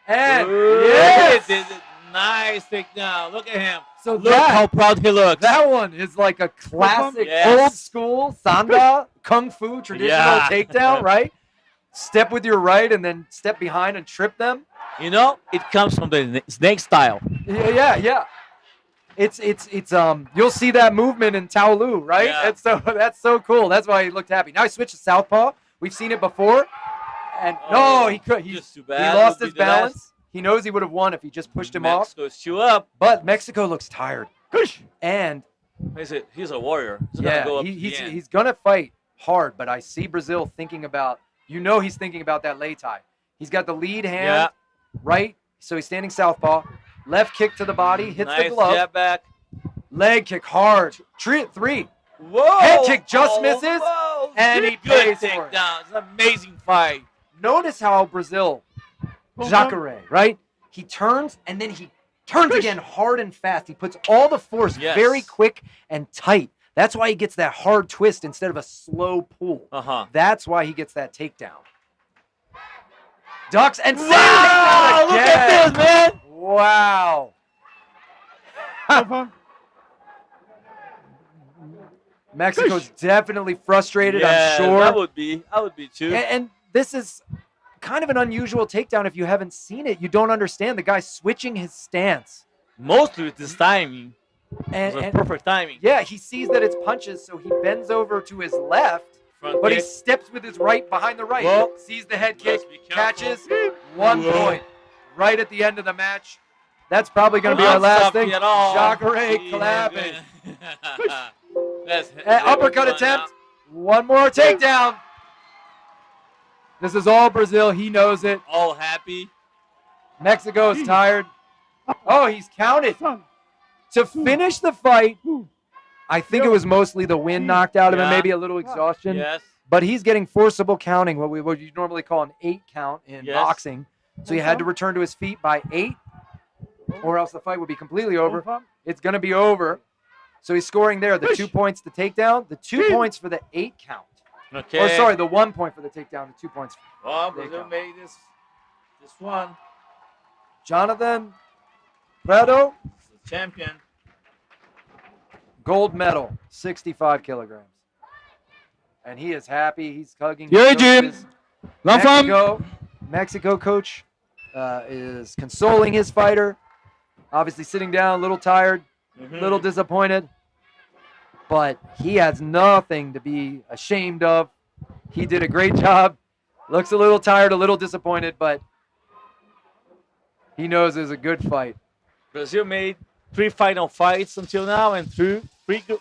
And Yes! yes! Nice takedown. Look at him. So Look how proud he looks. that one is like a classic Yes. old school Sanda Kung Fu traditional Yeah. takedown, right? Step with your right and then step behind and trip them. You know, it comes from the snake style. Yeah. It's you'll see that movement in Taolu, right? Yeah. That's so cool. That's why he looked happy. Now he switched to southpaw. We've seen it before. And no, he could Just too he bad. lost Would his be the last. balance. He knows he would have won if he just pushed him off. Mexico is still up. But Mexico looks tired. And He's a warrior. He's gonna go up to the end. he's gonna fight hard, but I see Brazil thinking about, he's thinking about that lei tie. He's got the lead hand, Yeah. right? So he's standing southpaw. Left kick to the body, hits the Nice glove. jab back. Leg kick hard. Three. Whoa! Head kick just Oh, misses, whoa. and he Good pays for it. takedown. It's an amazing fight. Notice how Brazil, Jacare, right? He turns and then he turns again hard and fast. He puts all the force Yes. very quick and tight. That's why he gets that hard twist instead of a slow pull. Uh-huh. That's why he gets that takedown. Ducks and same Wow! takedown Look again. at this, man. Wow. Mexico's definitely frustrated, Yeah, I'm sure. I would be too. And this is kind of an unusual takedown if you haven't seen it. You don't understand the guy switching his stance. Mostly with this timing. And, It was and perfect timing. yeah, he sees that it's punches, so he bends over to his left, Front but he kick. steps with his right behind the right. Whoa. Sees the head kick, Let's be careful. catches, 1 Whoa. point. Right at the end of the match. That's probably going to be our Not last stopping thing. at all. Jacare He clapping. That's Uppercut attempt. One more takedown. This is all Brazil. He knows it. All happy. Mexico is tired. Oh, he's counted. To finish the fight, I think it was mostly the wind knocked out of him, Yeah. maybe a little exhaustion. Yes. But he's getting forcible counting, what you normally call an 8 count in Yes. boxing. So he had to return to his feet by 8. or else the fight would be completely over. Over. It's going to be over. So he's scoring there. The 2 points to takedown, the 2 points for the 8 count. Okay. Or sorry, the 1 point for the takedown, the 2 points. Well, There you Brazil go. made this one. Jonathan Prado, The champion. gold medal, 65 kilograms. And he is happy. He's hugging his Yo, Jim. coaches. Long form. Mexico coach is consoling his fighter. Obviously sitting down, a little tired, a little disappointed. But he has nothing to be ashamed of. He did a great job. Looks a little tired, a little disappointed, but he knows it was a good fight. Brazil made 3 final fights until now and 3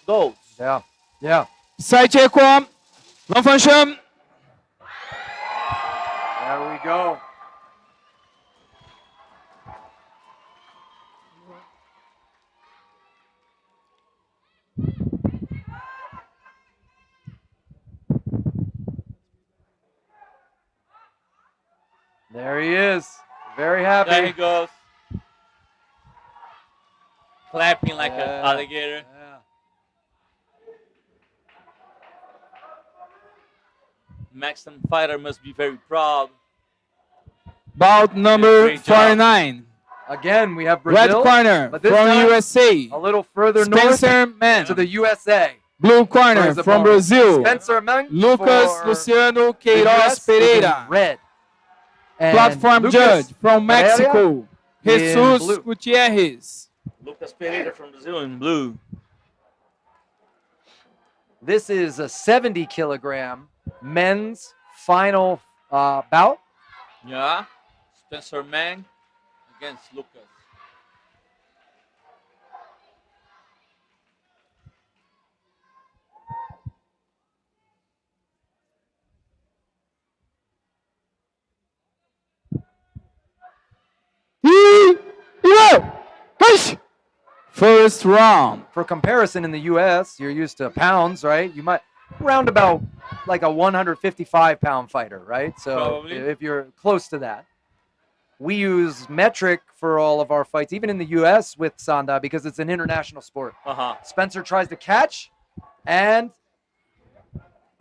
goals. Yeah, yeah. Side check one. Long function. There we go. There he is. Very happy. There he goes. Clapping like an Yeah. alligator. Yeah. Mexican fighter must be very proud. Bout number Great job. 49. Again, we have Red Brazil. corner but this from time, USA. A little further Spencer Man. north to the USA. Blue for corner his from opponent. Brazil. Spencer Mang Lucas for Luciano the Queiroz US is in Pereira. red. And Platform Lucas judge from Pereira Mexico. in Jesus blue. Gutierrez. Lucas Pereira from Brazil in blue. This is a 70-kilogram men's final bout. Yeah. Spencer Mang against Lucas. First round. For comparison, in the U.S., you're used to pounds, right? You might round about like a 155-pound fighter, right? So Probably. if you're close to that. We use metric for all of our fights, even in the U.S. with Sanda, because it's an international sport. Spencer tries to catch and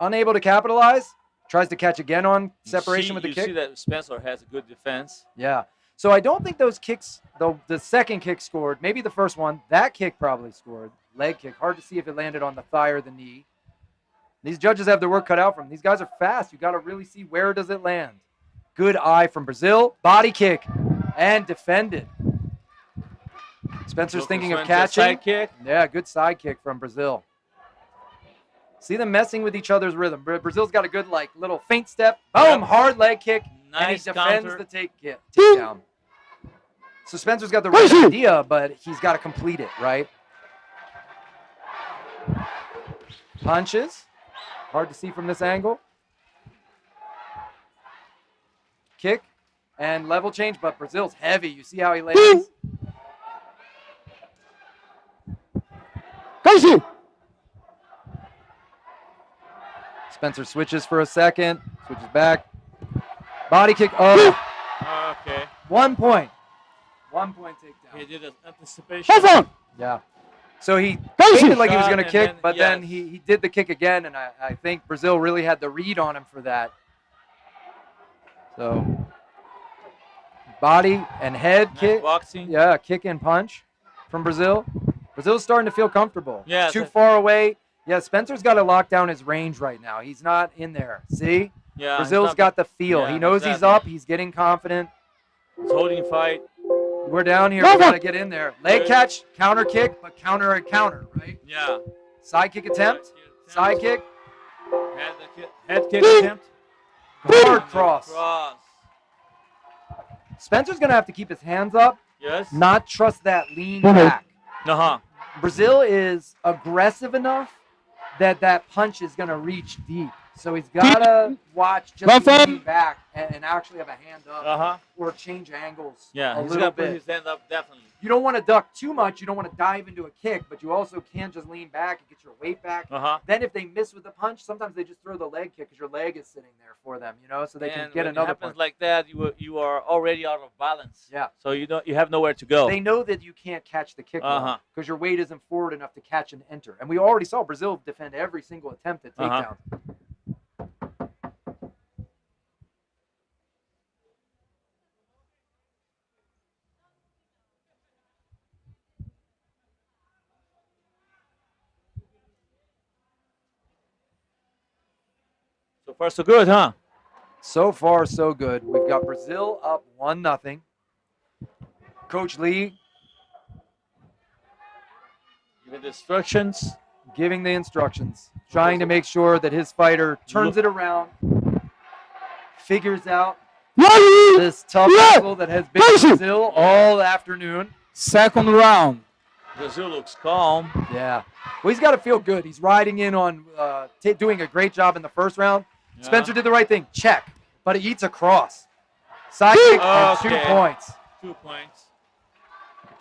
unable to capitalize. Tries to catch again on separation with the you kick. see that Spencer has a good defense. Yeah. So I don't think those kicks, the second kick scored, maybe the first one, that kick probably scored. Leg kick. Hard to see if it landed on the thigh or the knee. These judges have their work cut out for them. These guys are fast. You got to really see where does it land. Good eye from Brazil. Body kick and defended. Spencer's Lucas thinking of went to catching. side kick. Yeah, good side kick from Brazil. See them messing with each other's rhythm. Brazil's got a good like little feint step. Boom, Yep. hard leg kick. And he Nice defends counter. the takedown. So Spencer's got the right idea, but he's got to complete it, right? Punches. Hard to see from this angle. Kick and level change, but Brazil's heavy. You see how he lands? Spencer switches for a second, switches back. Body kick. Oh, Okay. 1 point. 1 point takedown. He did an anticipation. Yeah. So he feinted like he was Shot going to and kick, then- but then yes. he did the kick again, and I think Brazil really had the read on him for that. So body and head Nice kick. boxing. Yeah, kick and punch from Brazil. Brazil's starting to feel comfortable. Yeah, Too that's- far away. Yeah, Spencer's got to lock down his range right now. He's not in there. See? Yeah. Brazil's got the feel. Yeah, He knows he's exactly. up. He's getting confident. He's holding fight. We're down here. We got to get in there. Leg Good. catch, counter kick, but counter and counter, right? Yeah. Side kick attempt, side kick, Head kick attempt. hard cross. Cross. Spencer's going to have to keep his hands up, Yes. not trust that lean back. Uh-huh. Brazil is aggressive enough that that punch is going to reach deep. So he's got to watch just lean back and actually have a hand up Uh-huh. or change angles Yeah. a He's little got to put bit. his hand up definitely. you don't want to duck too much. You don't want to dive into a kick, but you also can't just lean back and get your weight back. Then if they miss with the punch, sometimes they just throw the leg kick because your leg is sitting there for them, so they can get another happens punch. like that, you are already out of balance. Yeah. So you have nowhere to go. They know that you can't catch the kick because your weight isn't forward enough to catch and enter. And we already saw Brazil defend every single attempt at takedown. So far, so good, huh? So far, so good. We've got Brazil up 1-0. Coach Lee giving the instructions, trying to make sure that his fighter turns it around, figures out this tough muscle that has been Brazil all afternoon. Second round. Brazil looks calm. Yeah. Well, he's got to feel good. He's riding in on doing a great job in the first round. Yeah. Spencer did the right thing. Check. But he eats a cross. Side kick and 2 points. 2 points.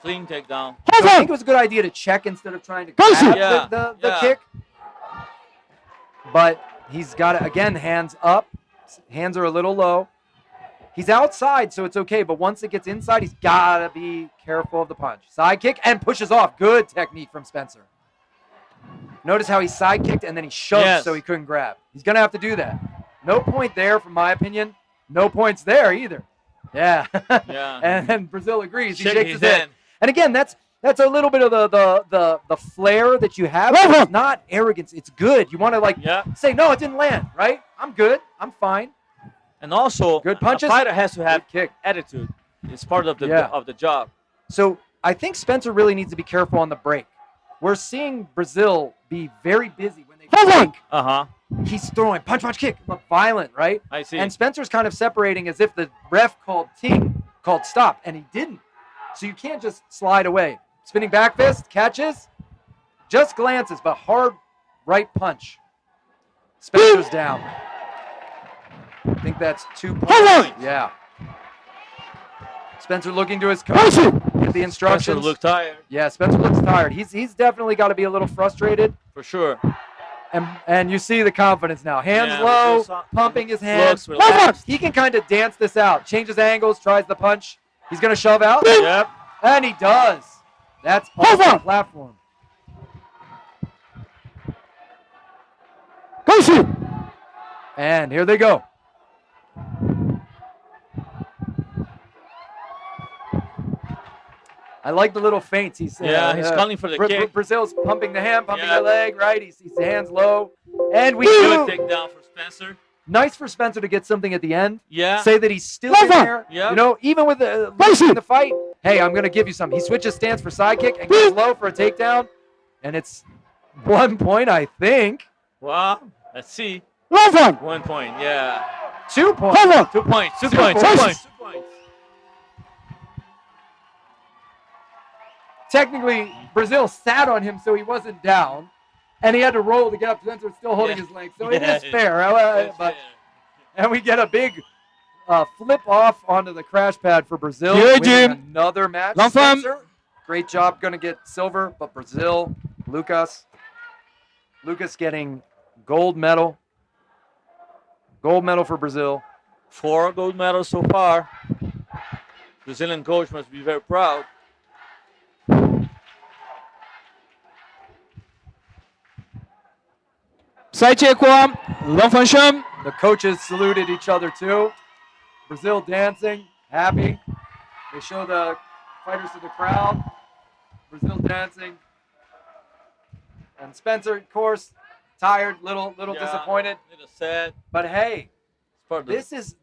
Clean takedown. So I think it was a good idea to check instead of trying to grab the kick. But he's got it, again, hands up. Hands are a little low. He's outside, so it's okay. But once it gets inside, he's got to be careful of the punch. Side kick and pushes off. Good technique from Spencer. Notice how he side kicked and then he shoved so he couldn't grab. He's going to have to do that. No point there, from my opinion. No points there either. Yeah. And Brazil agrees. He shakes his head. And again, that's a little bit of the flair that you have. It's not arrogance. It's good. You want to say, no, it didn't land, right? I'm good. I'm fine. And also, good punches. A fighter has to have attitude. It's part of the job. So I think Spencer really needs to be careful on the break. We're seeing Brazil be very busy when they break. He's throwing punch, punch, kick, look violent, right? I see. And Spencer's kind of separating as if the ref called stop, and he didn't. So you can't just slide away. Spinning back fist, catches, just glances, but hard right punch. Spencer's down. I think that's 2 points. Yeah. Spencer looking to his coach. Get the instructions. Spencer looks tired. Yeah, Spencer looks tired. He's definitely got to be a little frustrated. For sure. And you see the confidence now. Hands low, pumping his hands. He can kind of dance this out. Changes angles, tries the punch. He's going to shove out. Yep. And he does. That's off the platform. And here they go. I like the little feints. He's calling for the kick. Brazil's pumping the hand, pumping the leg, right? He's hands low. And we good takedown for Spencer. Nice for Spencer to get something at the end. Yeah. Say that he's still in there. Yeah. You know, even with the fight, hey, I'm going to give you something. He switches stance for side kick and goes low for a takedown. And it's 1 point, I think. Wow. Let's see. 1 point, yeah. 2 points. 2 points. 2 points. 2 points. Technically, Brazil sat on him so he wasn't down. And he had to roll to get up. Spencer still holding his leg. So it is fair. And we get a big flip off onto the crash pad for Brazil. Winning another match. Spencer, great job. Going to get silver. But Brazil, Lucas getting gold medal. Gold medal for Brazil. 4 gold medals so far. Brazilian coach must be very proud. The coaches saluted each other too. Brazil dancing, happy. They show the fighters to the crowd. Brazil dancing. And Spencer, of course, tired, little disappointed. Little sad. But hey, this is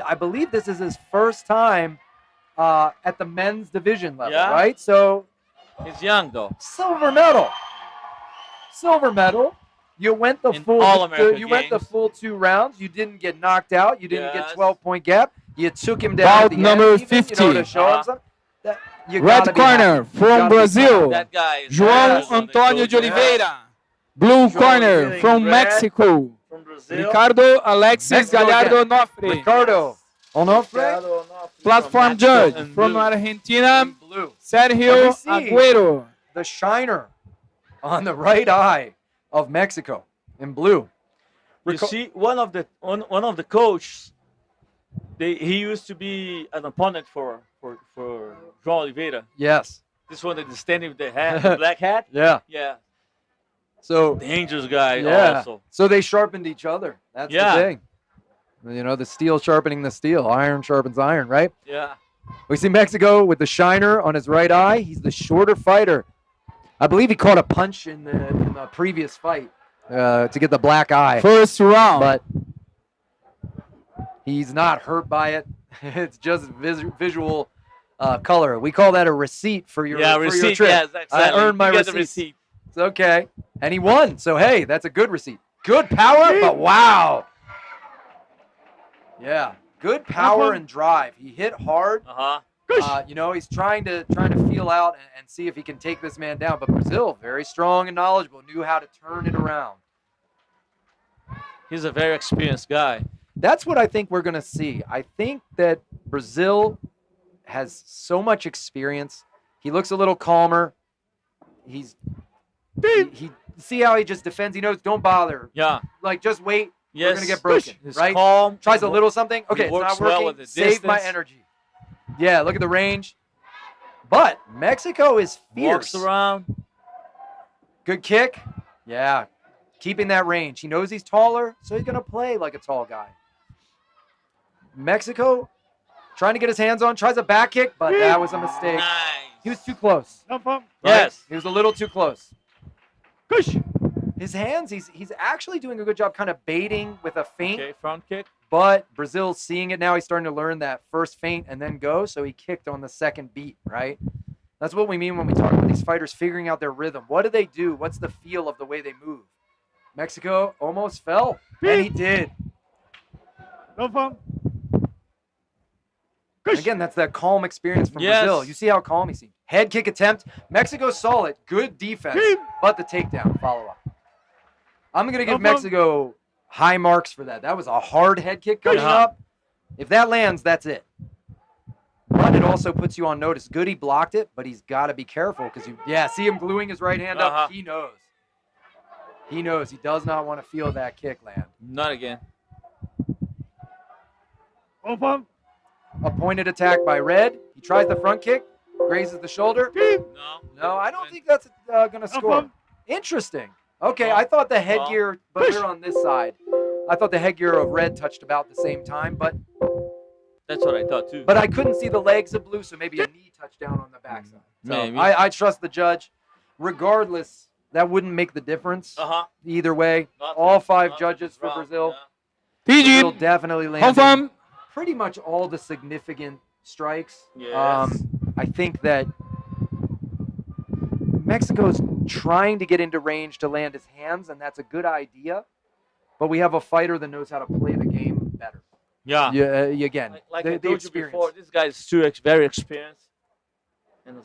I believe this is his first time at the men's division level, right? So he's young though. Silver medal. You went the full 2 rounds. You didn't get knocked out. You didn't get 12-point gap. You took him down. Bout number 50. To show him something. Red corner from Brazil, that guy is João Antônio de Oliveira. Blue corner from Mexico, from Brazil. Ricardo Alexis Gallardo Nofre. Ricardo Onofre. Platform Mexico judge in from blue. Argentina, In blue. Sergio Let me see. Agüero. The shiner on the right eye of Mexico in blue. You Reco- see, one of the coaches, he used to be an opponent for João Oliveira. Yes. This one that is standing with the hat, the black hat. Yeah. Yeah, So dangerous guy yeah. also. So they sharpened each other. That's Yeah. the thing. You know, the steel sharpening the steel. Iron sharpens iron, right? Yeah. We see Mexico with the shiner on his right eye. He's the shorter fighter. I believe he caught a punch in the previous fight to get the black eye. First round. But he's not hurt by it. It's just visual color. We call that a receipt for your, for receipt. your trip. Yes, exactly. I earned my You get the receipts. receipt. It's okay. And he won. So, hey, that's a good receipt. Good power, but wow. Yeah. Good power and drive. He hit hard. You know, he's trying to feel out and see if he can take this man down. But Brazil, very strong and knowledgeable, knew how to turn it around. He's a very experienced guy. That's what I think we're going to see. I think that Brazil has so much experience. He looks a little calmer. He see how he just defends. He knows, don't bother. Yeah. Like, just wait. Yes. We're going to get broken, He's right? calm. Tries a little something. Okay, it's works not working. well with the Save my distance. energy. Yeah, look at the range. But Mexico is fierce. Walks around. Good kick. Yeah, keeping that range. He knows he's taller, so he's going to play like a tall guy. Mexico trying to get his hands on, tries a back kick, but that was a mistake. Nice. He was too close. No problem. Right? Yes. He was a little too close. Push. His hands, he's actually doing a good job kind of baiting with a feint, Okay, front kick. but Brazil's seeing it now. He's starting to learn that first feint and then go, so he kicked on the second beat, right? That's what we mean when we talk about these fighters figuring out their rhythm. What do they do? What's the feel of the way they move? Mexico almost fell, and he did. No problem. And again, that's that calm experience from Yes. Brazil. You see how calm he seemed. Head kick attempt. Mexico saw it. Good defense, but the takedown follow-up. I'm going to give No problem. Mexico high marks for that. That was a hard head kick coming up. If that lands, that's it. But it also puts you on notice. Good, he blocked it, but he's got to be careful because see him gluing his right hand up. He knows. He knows. He does not want to feel that kick land. Not again. No problem. A pointed attack by Red. He tries the front kick, grazes the shoulder. No. No, I don't think that's going to No score. problem. Interesting. Okay, No. I thought the headgear, but Push. we're on this side. I thought the headgear of Red touched about the same time, but That's what I thought too. I couldn't see the legs of Blue, so maybe a knee touchdown on the backside. So Maybe. I trust the judge. Regardless, that wouldn't make the difference either way. All five judges for Brazil. Brazil PG. definitely landed Confirm. pretty much all the significant strikes. Yes. I think that Mexico's trying to get into range to land his hands, and that's a good idea. But we have a fighter that knows how to play the game better. Yeah. Again, Like the I told you experience. before, this guy is too very experienced, and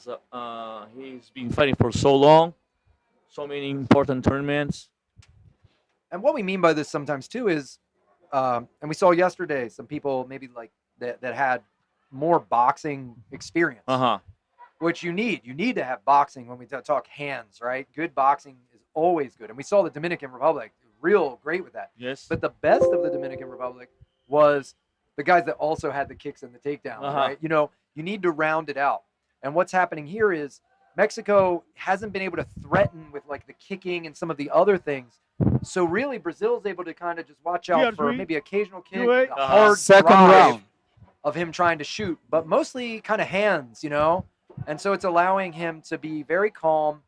he's been fighting for so long, so many important tournaments. And what we mean by this sometimes too is, and we saw yesterday some people maybe like that had more boxing experience, which you need. You need to have boxing when we talk hands, right? Good boxing is always good, and we saw the Dominican Republic real great with that. Yes. But the best of the Dominican Republic was the guys that also had the kicks and the takedowns, right? You know, you need to round it out. And what's happening here is Mexico hasn't been able to threaten with like the kicking and some of the other things. So really, Brazil's able to kind of just watch out for maybe occasional kick, a hard Second drive round. of him trying to shoot, but mostly kind of hands, you know? And so it's allowing him to be very calm,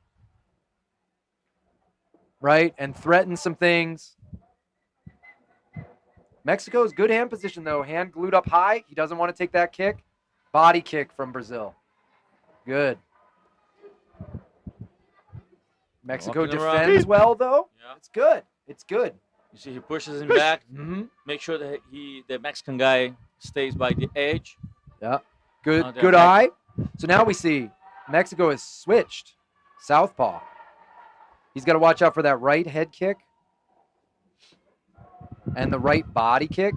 right? And threaten some things. Mexico's good hand position, though. Hand glued up high. He doesn't want to take that kick. Body kick from Brazil. Good. Mexico Walking around. defends well, though. Yeah. It's good. It's good. You see, he pushes him back. Mm-hmm. Make sure that the Mexican guy stays by the edge. Yeah. Good. they're Good back. eye. So now we see Mexico has switched. Southpaw. He's got to watch out for that right head kick and the right body kick.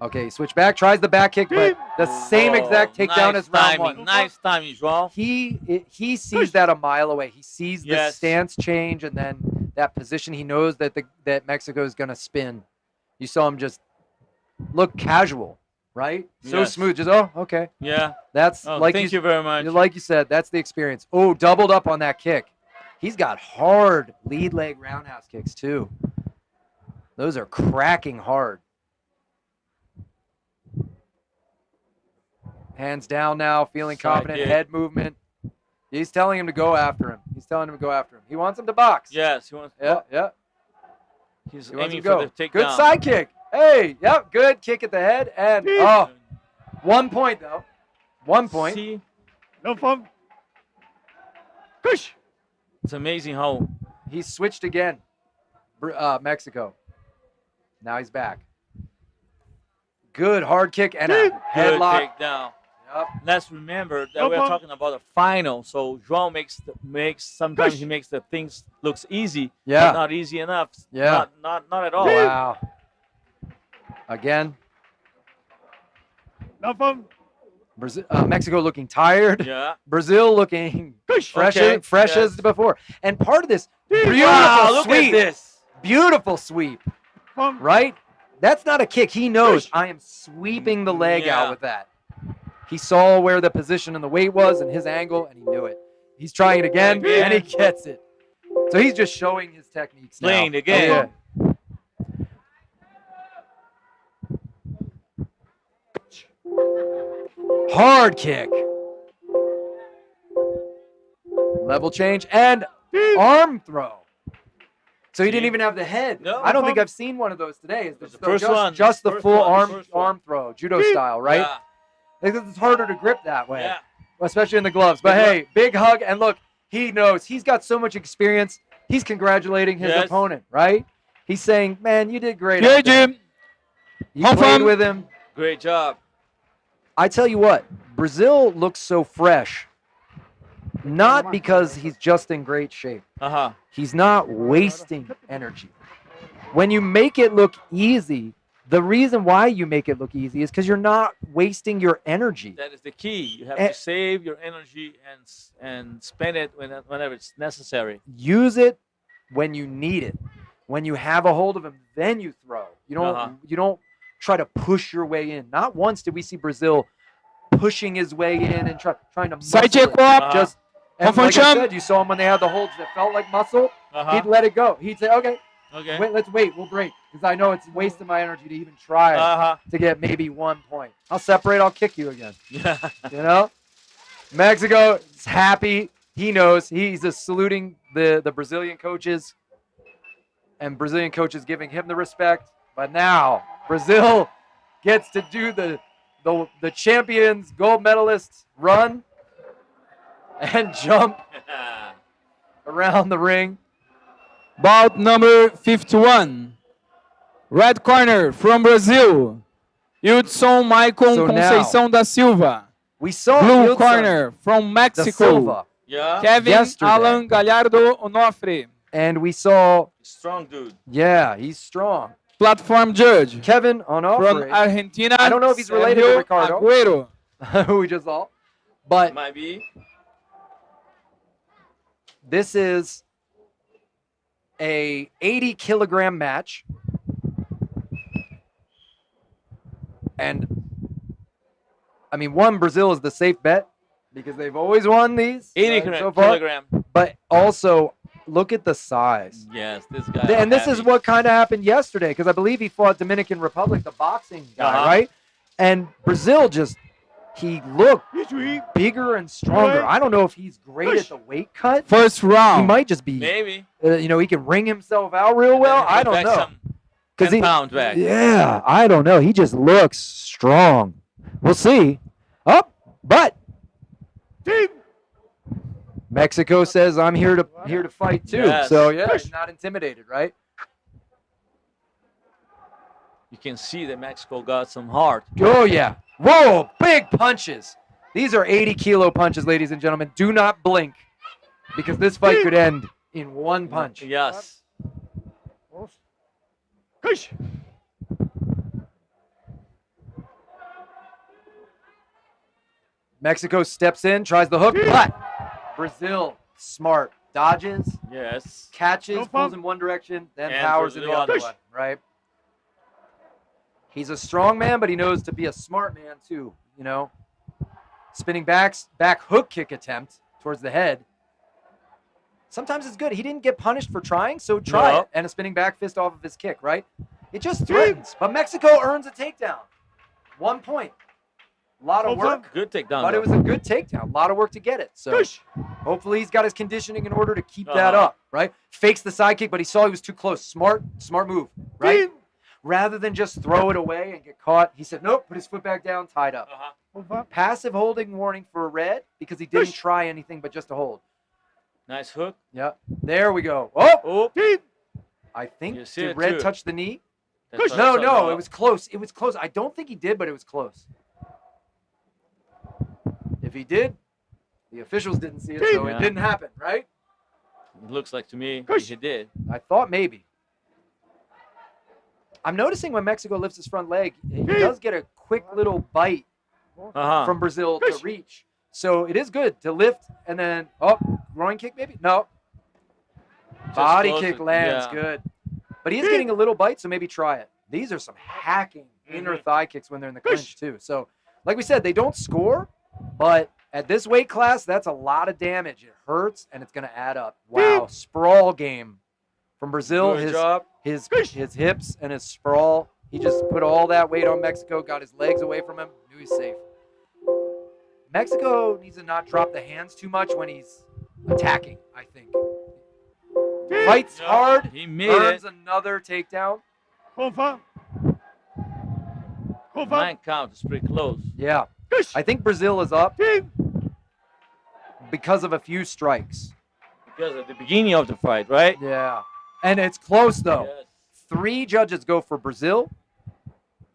Okay, switch back, tries the back kick, but the same exact takedown nice as round timing, 1. Nice timing, João. He sees that a mile away. He sees the Yes. stance change and then that position. He knows that that Mexico is going to spin. You saw him just look casual, right? So Yes. smooth. Just okay. Yeah. That's Oh, like thank you very much. like you said. That's the experience. Oh, doubled up on that kick. He's got hard lead leg roundhouse kicks too. Those are cracking hard. Hands down now, feeling Side confident, kick. head movement. He's telling him to go after him. He's telling him to go after him. He wants him to box. Yes, he wants. Yeah. He's He wants aiming him to go. for the takedown. Good side kick. Hey, yep, good kick at the head. And, 1 point, though. 1 point. See, No fun. Push. it's amazing how He switched again. Mexico. Now he's back. Good hard kick and a good headlock. takedown. Yep. Let's remember that No we're problem. talking about a final. So João sometimes he makes the things looks easy, Yeah. but not easy enough. Yeah. Not at all. Wow. Again, No fun. Mexico looking tired. Yeah. Brazil looking fresh, Okay, fresh yes. as before. And part of this beautiful Wow, look sweep. at this. Beautiful sweep, Fun. right? That's not a kick. He knows I am sweeping the leg Yeah. out with that. He saw where the position and the weight was and his angle, and he knew it. He's trying it again, Again. and he gets it. So he's just showing his techniques now. Playing the game. Hard kick. Level change and arm throw. So he didn't even have the head. No. I don't think I've seen one of those today. It's The first one. just the First full one, first one. arm throw, judo style, right? Yeah. Because it's harder to grip that way, Yeah. especially in the gloves. But hey, big hug, and look, he knows he's got so much experience. He's congratulating his Yes. opponent, right? He's saying, "Man, you did great. Good, out there. Jim. You Have played fun." with him." Great job. I tell you what, Brazil looks so fresh, not because he's just in great shape. Uh-huh. He's not wasting energy. When you make it look easy, the reason why you make it look easy is because you're not wasting your energy. That is the key. You have Eh. to save your energy and spend it whenever it's necessary. Use it when you need it. When you have a hold of him, then you throw. You don't try to push your way in. Not once did we see Brazil pushing his way in and trying to muscle Side check it. up. Just and Off on like I jump. said, you saw him when they had the holds that felt like muscle. Uh-huh. He'd let it go. He'd say, "Okay, Okay. wait, let's wait. We'll break because I know it's wasting my energy to even try Uh-huh. to get maybe 1 point. I'll separate. I'll kick you again." Yeah. You know, Mexico is happy. He knows he's just saluting the Brazilian coaches, and Brazilian coaches giving him the respect. But now Brazil gets to do the champions, gold medalists run and jump around the ring. Bout number 51. Red corner from Brazil. Hudson Maicon So Conceição da Silva. We saw Blue Hudson corner from da Mexico. Silva, Yeah. Kevin Yesterday. Alan Gallardo Onofre. and we saw, Strong dude. yeah, he's strong. Platform judge Kevin from Onofre, Argentina. I don't know if he's related to Sergio Ricardo. Agüero. who we just saw, but Might be. this is a 80-kilogram match, and I mean, Brazil is the safe bet because they've always won these 80 so far. kilogram. But also, look at the size. Yes, this guy. And this is what kind of happened yesterday because I believe he fought Dominican Republic, the boxing guy, Uh-huh. right? And Brazil he looked History. bigger and stronger. I don't know if he's great at the weight cut. First He round. might just be, Maybe. he can ring himself out real well. I don't know. 'Cause 10 pounds back. Yeah, I don't know. He just looks strong. We'll see. But Team. Mexico says I'm here to fight too. Yes. So yeah, he's not intimidated, right? You can see that Mexico got some heart. Oh yeah. Whoa, big punches. These are 80-kilo punches, ladies and gentlemen. Do not blink because this fight could end in one punch. Yes. Push. Mexico steps in, tries the hook, but Brazil, smart, dodges, Yes. catches, No pulls pump. in one direction, then And powers in the Brazil other push. one, right? He's a strong man, but he knows to be a smart man too, you know? Spinning back hook kick attempt towards the head. Sometimes it's good. He didn't get punished for trying, so try No. it. And a spinning back fist off of his kick, right? It just threatens. But Mexico earns a takedown. 1 point. A lot of Hold on. work, Good takedown. but it was a good takedown. A lot of work to get it. So Push. hopefully he's got his conditioning in order to keep that Uh-huh. up, right? Fakes the side kick, but he saw he was too close. Smart move, right? Team. Rather than just throw it away and get caught, he said, nope, put his foot back down, tied up. Uh-huh. Hold on. Passive holding warning for red because he didn't Push. try anything but just to hold. Nice hook. Yeah, there we go. Oh, Oh. Team. I think, You see did it red too. touch the knee? That's Push. what I No, saw. no, it was close. It was close. I don't think he did, but it was close. If he did, the officials didn't see it, so Yeah. it didn't happen, right? It looks like to me Push. he did. I thought maybe. I'm noticing when Mexico lifts his front leg, he Hey. does get a quick little bite Uh-huh. from Brazil to Push. reach. So it is good to lift and then, oh, groin kick maybe? No. Just Body close kick it, lands, yeah. good. But he is getting a little bite, so maybe try it. These are some hacking inner Mhm. thigh kicks when they're in the Push. clinch too. So, like we said, they don't score, but at this weight class, that's a lot of damage. It hurts, and it's going to add up. Wow, sprawl game from Brazil. Good His job. his hips and his sprawl. He just put all that weight on Mexico, got his legs away from him, knew he's safe. Mexico needs to not drop the hands too much when he's attacking, I think. Team. Fights Yeah, hard, He made earns it. another takedown. Confirm. Confirm. Nine count is pretty close. Yeah, Push. I think Brazil is up Team. because of a few strikes. Because at the beginning of the fight, right? Yeah, and it's close though. Yes. 3 judges go for Brazil,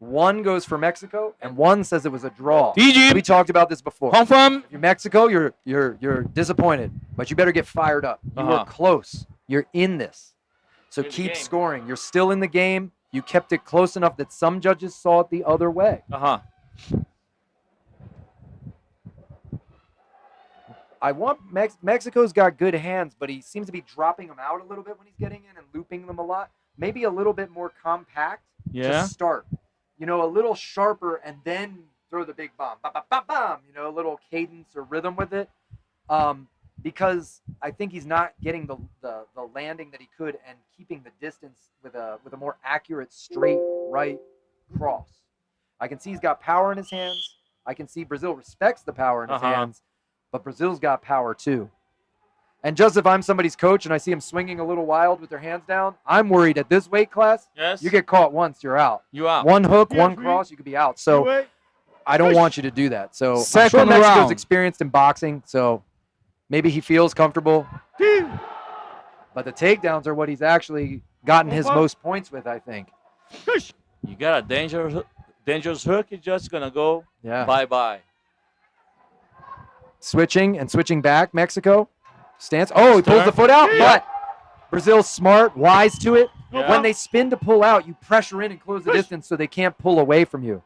1 goes for Mexico, and 1 says it was a draw. We TG. talked about this before. Confirm. If you're Mexico, you're disappointed, but you better get fired up. You Uh-huh. are close. You're in this. So In the keep game. scoring. You're still in the game. You kept it close enough that some judges saw it the other way. Uh-huh. I want Mexico's got good hands, but he seems to be dropping them out a little bit when he's getting in and looping them a lot. Maybe a little bit more compact Yeah. to start. You know, a little sharper and then throw the big bomb. Bam, bam, bam, bam. You know, a little cadence or rhythm with it. Because I think he's not getting the landing that he could and keeping the distance with a more accurate straight right cross. I can see he's got power in his hands. I can see Brazil respects the power in his Uh-huh. hands, but Brazil's got power too. And just if I'm somebody's coach and I see him swinging a little wild with their hands down, I'm worried at this weight class, Yes. you get caught once, you're out. You out. One hook, Yes, one we- cross, you could be out. So Away. I don't Push. want you to do that. So I'm sure Second Mexico's round. experienced in boxing, so maybe he feels comfortable. Team. But the takedowns are what he's actually gotten his Over. most points with, I think. Push. You got a dangerous hook. It's just gonna go Yeah. bye-bye. Switching back, Mexico. Stance. Oh, he pulls Turn. the foot out, Yeah. but Brazil's smart, wise to it. Yeah. When they spin to pull out, you pressure in and close the Push. distance so they can't pull away from you.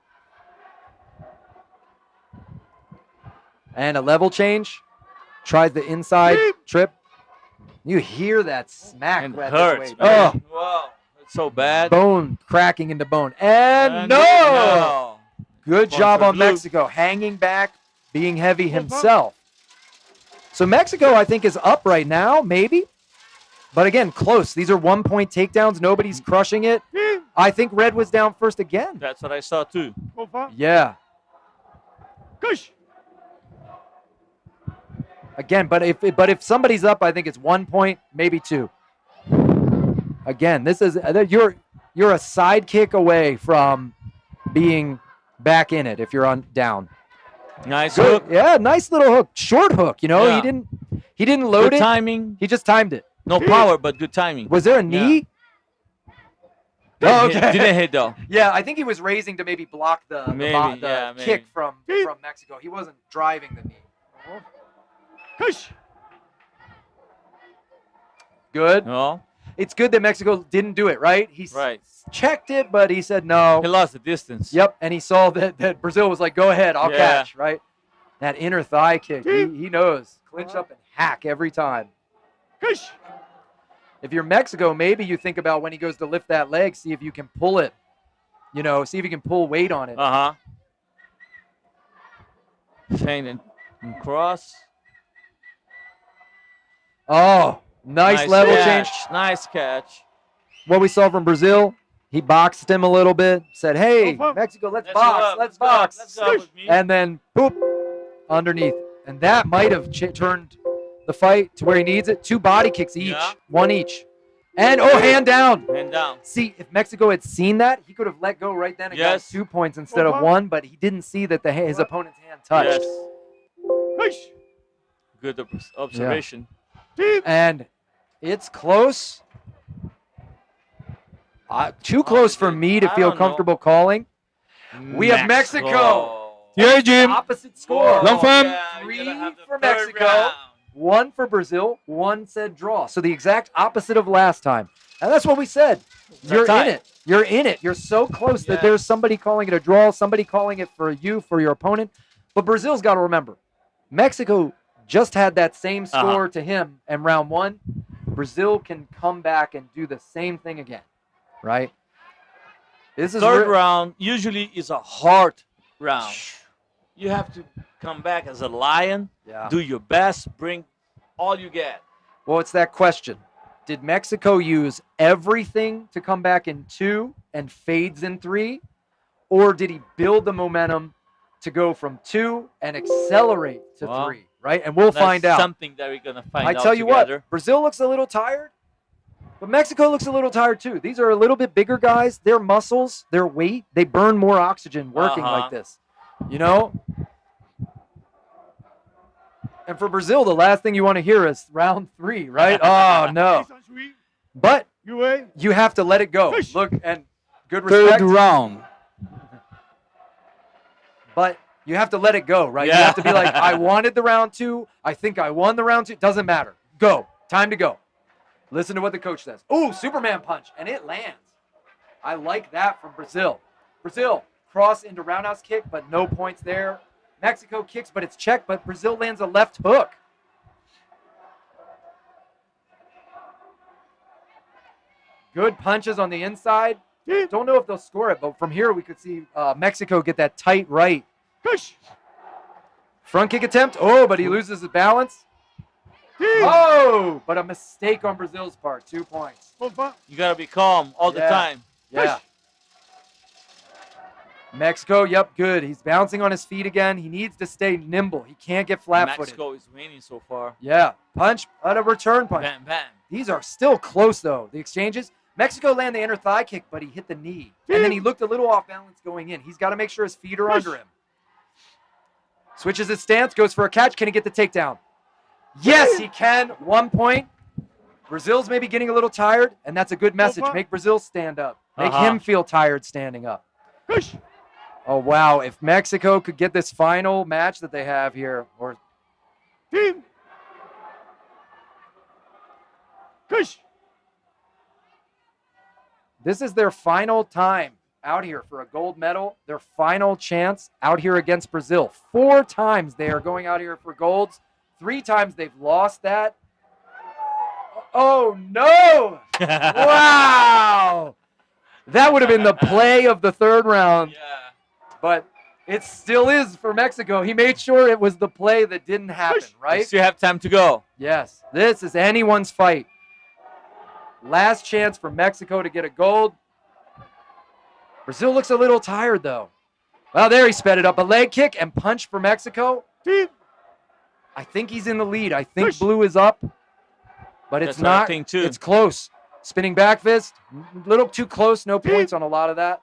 And a level change. Tries the inside Beep. trip. You hear that smack And at hurts. this weight. Man. Wow. It's so bad. Bone cracking into bone. And And no! Good Point job for on blue. Mexico, hanging back, being heavy himself. So Mexico, I think, is up right now, maybe. But again, close. These are 1-point takedowns. Nobody's crushing it. Team. I think red was down first again. That's what I saw too. Confirm. Yeah. Push. Again, but if somebody's up, I think it's 1 point, maybe 2. Again, this is you're a sidekick away from being back in it if you're on down. Nice Good. hook. Yeah, nice little hook, short hook. You know, Yeah. he didn't load Good it. timing. He just timed it. No power, but good timing. Was there a knee? Oh, Didn't hit- okay. Didn't hit though. Yeah, I think he was raising to maybe block the Maybe, yeah, kick maybe. from Mexico. He wasn't driving the knee. Push. Good. No. It's good that Mexico didn't do it, right? He Right. checked it, but he said no. He lost the distance. Yep, and he saw that Brazil was like, "Go ahead, I'll Yeah. catch." Right. That inner thigh kick, he knows. Clinch up and hack every time. Kush. If you're Mexico, maybe you think about when he goes to lift that leg, see if you can pull it. You know, see if you can pull weight on it. Feint and cross. Oh, nice level catch. change. Nice catch. What we saw from Brazil, he boxed him a little bit, said, hey, Mexico, let's box, let's box. Let's go with me. And then, boop, underneath. And that might have turned the fight to where he needs it. 2 body kicks each, Yeah. 1 each. And, oh, hand down. Hand down. See, if Mexico had seen that, he could have let go right then and Yes. got 2 points instead of 1, but he didn't see that his opponent's hand touched. Yes. Kush. Good observation. And it's close. Too close for me to I feel don't know. comfortable calling. We have Mexico. Yeah, Jim. Opposite score. Long fun. Yeah, Three you're gonna have the for third Mexico. round. 1 for Brazil, 1 said draw. So the exact opposite of last time. And that's what we said. You're tie. in it. You're in it. You're so close that Yes. there's somebody calling it a draw, somebody calling it for you, for your opponent. But Brazil's got to remember, Mexico just had that same score to him in round 1. Brazil can come back and do the same thing again, right? This is Third round usually is a hard round. You have to come back as a lion, Yeah. do your best, bring all you get. Well, it's that question. Did Mexico use everything to come back in 2 and fades in 3? Or did he build the momentum to go from 2 and accelerate to Well, 3, right? And we'll That's find out. something that we're going to find I out tell you together. what, Brazil looks a little tired, but Mexico looks a little tired too. These are a little bit bigger guys. Their muscles, their weight, they burn more oxygen working like this, you know? And for Brazil, the last thing you want to hear is round 3, right? Oh, no. But UA. you have to let it go. Push. Look, and good Third respect, round. but you have to let it go, right? You Yeah. have to be like, I wanted the round 2. I think I won the round 2. Doesn't matter. Go. Time to go. Listen to what the coach says. Ooh, Superman punch, and it lands. I like that from Brazil. Brazil, cross into roundhouse kick, but no points there. Mexico kicks, but it's checked, but Brazil lands a left hook. Good punches on the inside. Don't know if they'll score it, but from here we could see Mexico get that tight right. Kush. Front kick attempt. Oh, but he loses his balance. Oh, but a mistake on Brazil's part. 2 points. Confirm. You got to be calm all the Yeah. time. Yeah. Mexico, yep, good. He's bouncing on his feet again. He needs to stay nimble. He can't get flat-footed. Mexico is winning so far. Yeah, punch, a return punch. Bam, bam. These are still close, though, the exchanges. Mexico landed the inner thigh kick, but he hit the knee. And then he looked a little off balance going in. He's got to make sure his feet are under him. Switches his stance, goes for a catch. Can he get the takedown? Yes, he can. 1 point. Brazil's maybe getting a little tired, and that's a good message. Make Brazil stand up. Make him feel tired standing up. Kush. Oh, wow. If Mexico could get this final match that they have here, or Team. Kush. this is their final time out here for a gold medal, their final chance out here against Brazil. 4 times they are going out here for golds. 3 times they've lost that. Oh, no. Wow. That would have been the play of the 3rd round, Yeah. but it still is for Mexico. He made sure it was the play that didn't happen, You right? still have time to go. Yes, this is anyone's fight. Last chance for Mexico to get a gold. Brazil looks a little tired, though. Well, there he sped it up. A leg kick and punch for Mexico. Team. I think he's in the lead. I think Push. blue is up, but it's That's what I not. think, too. It's close. Spinning back fist. A little too close. No points on a lot of that.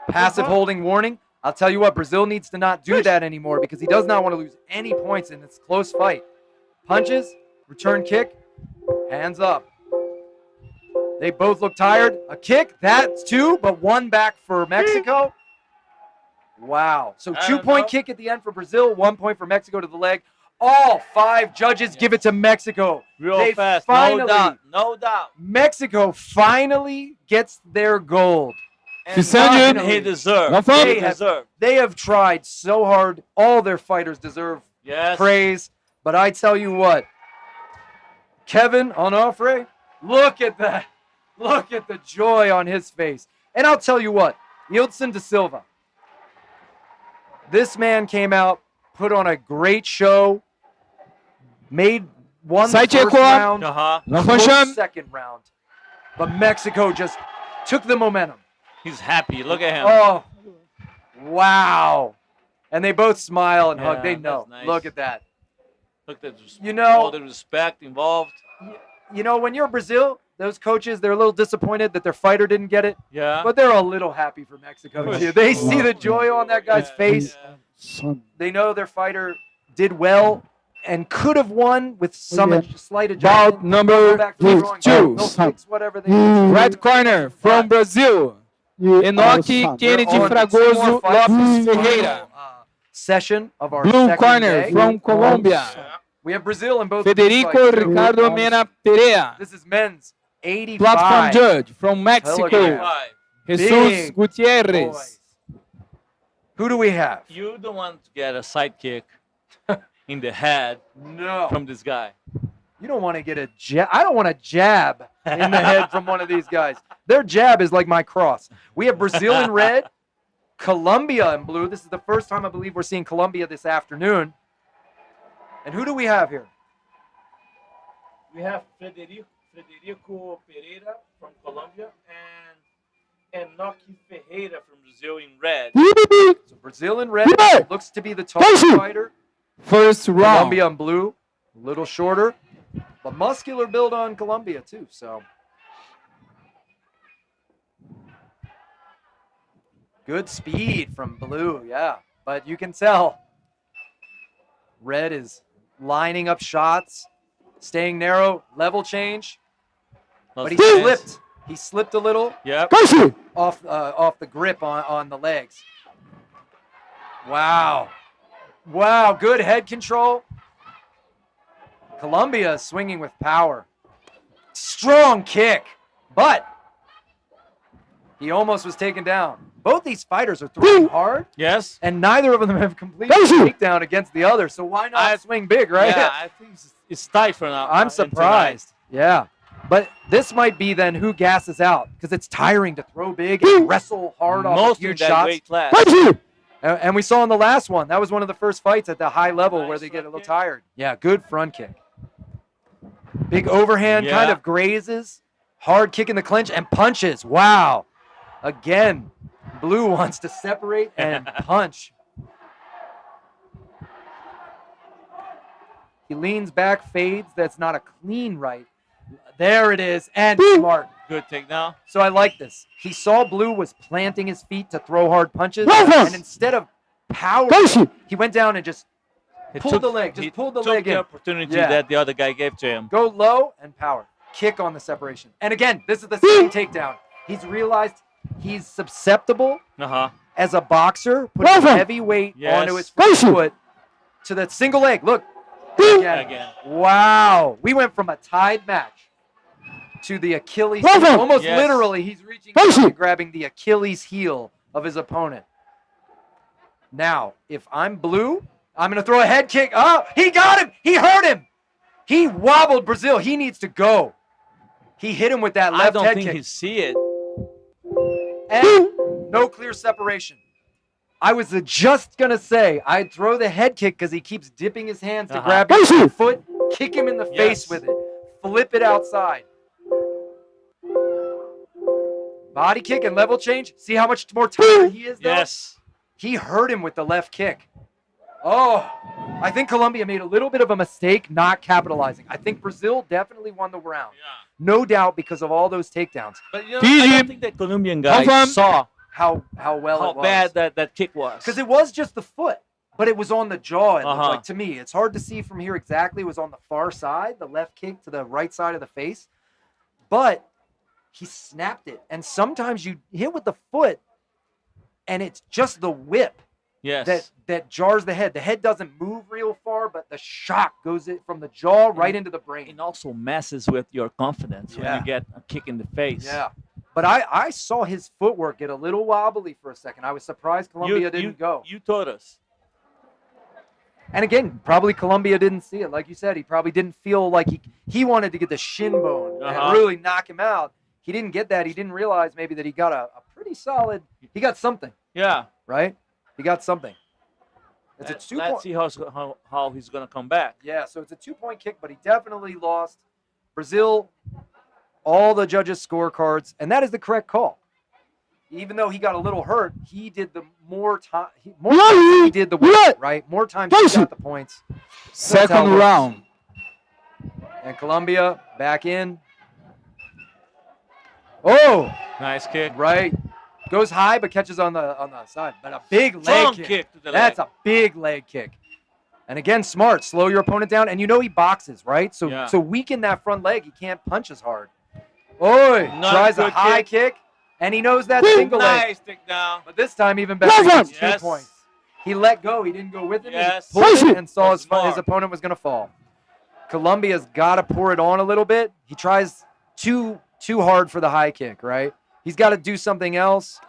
Passive holding warning. I'll tell you what, Brazil needs to not do that anymore because he does not want to lose any points in this close fight. Punches, return kick, hands up. They both look tired. A kick, that's 2, but 1 back for Mexico. Wow. So I 2-point don't know. kick at the end for Brazil, 1 point for Mexico to the leg. All 5 judges give it to Mexico. Real They fast. finally- No doubt. No doubt. Mexico finally gets their gold. And Fissandio. finally, He deserved. One fall. He They have- deserved. they have tried so hard. All their fighters deserve Yes. praise. But I tell you what, Kevin Onofre, look at that. Look at the joy on his face. And I'll tell you what, Yiltsin de Silva, this man came out, put on a great show, won the Side check first one. round, Uh-huh. Não close function. second round. But Mexico just took the momentum. He's happy. Look at him. Oh, wow. And they both smile and hug. Yeah, They that's know. nice. Look at that. Look at You know- all the respect involved. You know, when you're Brazil, those coaches, they're a little disappointed that their fighter didn't get it, Yeah. but they're a little happy for Mexico, For too. sure. They see the joy on that guy's Yeah, face. yeah. They know their fighter did well and could have won with some Again. slight Bout adjustment. number Go back to the drawing board. 52. They'll fix whatever they need to. Red corner from Brazil. Enoque Kennedy We're on two Fragoso more fights. Lopes Final, Ferreira. Session of our Blue second corner day. from Colombia. We have Brazil in both of these Federico fights, too. Ricardo Mena Perea. This is men's 85. Platform judge from Mexico. Telegram. 5. Jesus Big Gutierrez. Boys. Who do we have? You don't want to get a sidekick in the head No. from this guy. You don't want to get a jab. I don't want a jab in the head from one of these guys. Their jab is like my cross. We have Brazil in red, Colombia in blue. This is the first time I believe we're seeing Colombia this afternoon. And who do we have here? We have Federico Pereira from Colombia and Enoque Ferreira from Brazil in red. So Brazil in red looks to be the tall fighter. First round. Colombia in blue, a little shorter, but muscular build on Colombia too. So good speed from blue, yeah. But you can tell red is lining up shots, staying narrow, level change. But he slipped. He slipped a little Yep. off the grip on the legs. Wow. Wow, good head control. Colombia is swinging with power. Strong kick, but he almost was taken down. Both these fighters are throwing hard, Yes. and neither of them have completed the takedown against the other, so why not swing big, right? Yeah, I think it's tight for now. I'm surprised. Yeah. But this might be then who gasses out, because it's tiring to throw big and wrestle hard off Most huge in that shots. weight class. And we saw in the last one, that was one of the first fights at the high level where Nice they get a front little kick. tired. Yeah, good front kick. Big overhand kind Yeah. of grazes. Hard kick in the clinch and punches. Wow. Again, blue wants to separate and punch. He leans back, fades. That's not a clean right. There it is. And smart. Good takedown. So I like this. He saw blue was planting his feet to throw hard punches. And instead of power, he went down and just pulled the leg. Just he pulled the took leg the in. opportunity Yeah. that the other guy gave to him. Go low and power. Kick on the separation. And again, this is the same takedown. He's realized he's susceptible Uh-huh. as a boxer, putting heavy weight Yes. onto his front foot to that single leg. Look. Again. Wow. We went from a tied match to the Achilles heel. Almost Yes. literally, he's reaching down and grabbing the Achilles heel of his opponent. Now, if I'm blue, I'm going to throw a head kick. Oh, he got him. He hurt him. He wobbled Brazil. He needs to go. He hit him with that I left don't head think kick. he see it. And no clear separation. I was just going to say, I'd throw the head kick because he keeps dipping his hands to grab his foot, kick him in the face Yes. with it, flip it outside. Body kick and level change. See how much more tired he is, though? Yes. He hurt him with the left kick. Oh, I think Colombia made a little bit of a mistake not capitalizing. I think Brazil definitely won the round. Yeah. No doubt because of all those takedowns. But you know, I TG. don't think the Colombian guy Confirm. saw How well how it was. bad that kick was. Because it was just the foot, but it was on the jaw. It looked Uh-huh. like to me. It's hard to see from here exactly. It was on the far side, the left kick to the right side of the face. But he snapped it. And sometimes you hit with the foot, and it's just the whip Yes. that jars the head. The head doesn't move real far, but the shock goes it from the jaw right into the brain. It also messes with your confidence when Yeah. you get a kick in the face. Yeah. But I saw his footwork get a little wobbly for a second. I was surprised Colombia didn't go. You told us. And again, probably Colombia didn't see it. Like you said, he probably didn't feel like he wanted to get the shin bone and really knock him out. He didn't get that. He didn't realize maybe that he got a pretty solid. He got something. Yeah. Right? He got something. It's a 2 point. Let's see how he's gonna come back. Yeah, so it's a 2-point kick, but he definitely lost. Brazil, all the judges' scorecards, and that is the correct call. Even though he got a little hurt, he did the more time. He did the work, right? More times he got the points. Second round. And Colombia back in. Oh, Nice kick. right. Goes high, but catches on the side. But a big leg Strong kick. kick to the That's leg. a big leg kick. And again, smart. Slow your opponent down. And you know he boxes, right? So Yeah. so weaken that front leg. He can't punch as hard. Oi, Not tries a good high kick. And he knows that single leg. Nice takedown. But this time even better. He gets 2 Yes. points. He let go. He didn't go with him. Yes. He pulled it and saw That's his smart. opponent was going to fall. Colombia's got to pour it on a little bit. He tries too hard for the high kick, right? He's got to do something else.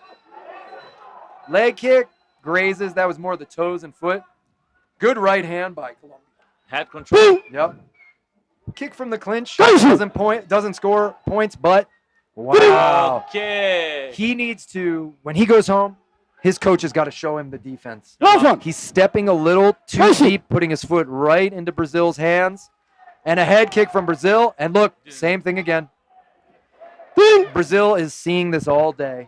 Leg kick, grazes. That was more the toes and foot. Good right hand by Colombia. Head control. Yep. Kick from the clinch. Doesn't score points, but wow. Okay. He needs to, when he goes home, his coach has got to show him the defense. He's stepping a little too deep, putting his foot right into Brazil's hands. And a head kick from Brazil. And look, same thing again. Brazil is seeing this all day.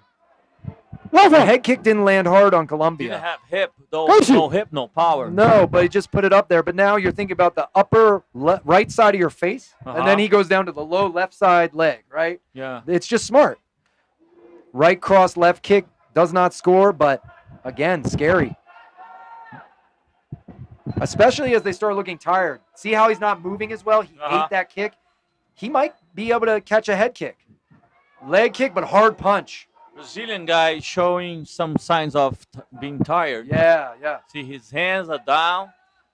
The head kick didn't land hard on Didn't Colombia. have hip, though. No hip, no power. No, but he just put it up there. But now you're thinking about the upper right side of your face. And then he goes down to the low left side leg, right? Yeah. It's just smart. Right cross, left kick does not score, but again, scary. Especially as they start looking tired. See how he's not moving as well? He ate that kick. He might be able to catch a head kick. Leg kick, but hard punch. Brazilian guy showing some signs of being tired. Yeah, yeah. See, his hands are down.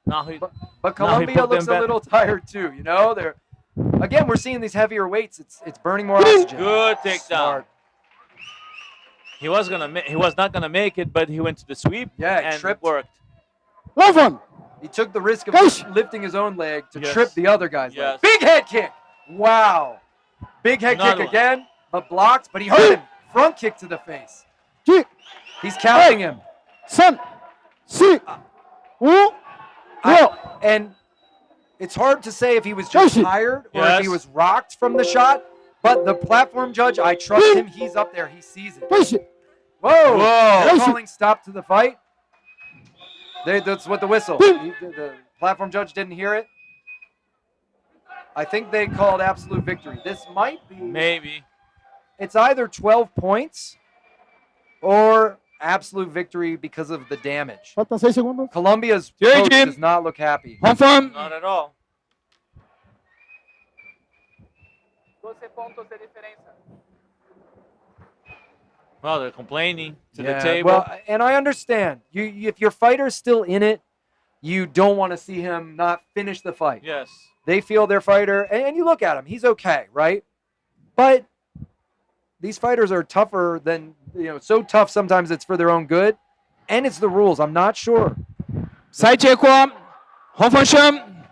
Now he. But Now he Colombia put looks them a back. little tired too, you know? Again, we're seeing these heavier weights. It's burning more oxygen. Good takedown. Smart. He was not gonna make it, but he went to the sweep. Yeah, he and tripped. worked. He took the risk of lifting his own leg to Yes. trip the other guy's Yes. leg. Big head kick. Wow. Big head Another kick one. again, but blocked, but he hurt him. Front kick to the face. He's counting him. And it's hard to say if he was just tired or if he Yes. was rocked from the shot, but the platform judge, I trust him. He's up there. He sees it. Whoa. They're calling stop to the fight. That's what the whistle. The platform judge didn't hear it. I think they called absolute victory. This might be. Maybe. It's either 12 points or absolute victory because of the damage. Colombia's coach does not look happy. Confirm. Not at all. 12 puntos de diferencia. Well, they're complaining to the Yeah, table. well, and I understand. If your fighter's still in it, you don't want to see him not finish the fight. Yes. They feel their fighter, and you look at him, he's okay, right? But these fighters are tougher than, so tough sometimes it's for their own good, and it's the rules. I'm not sure. Side check one. Honfansham.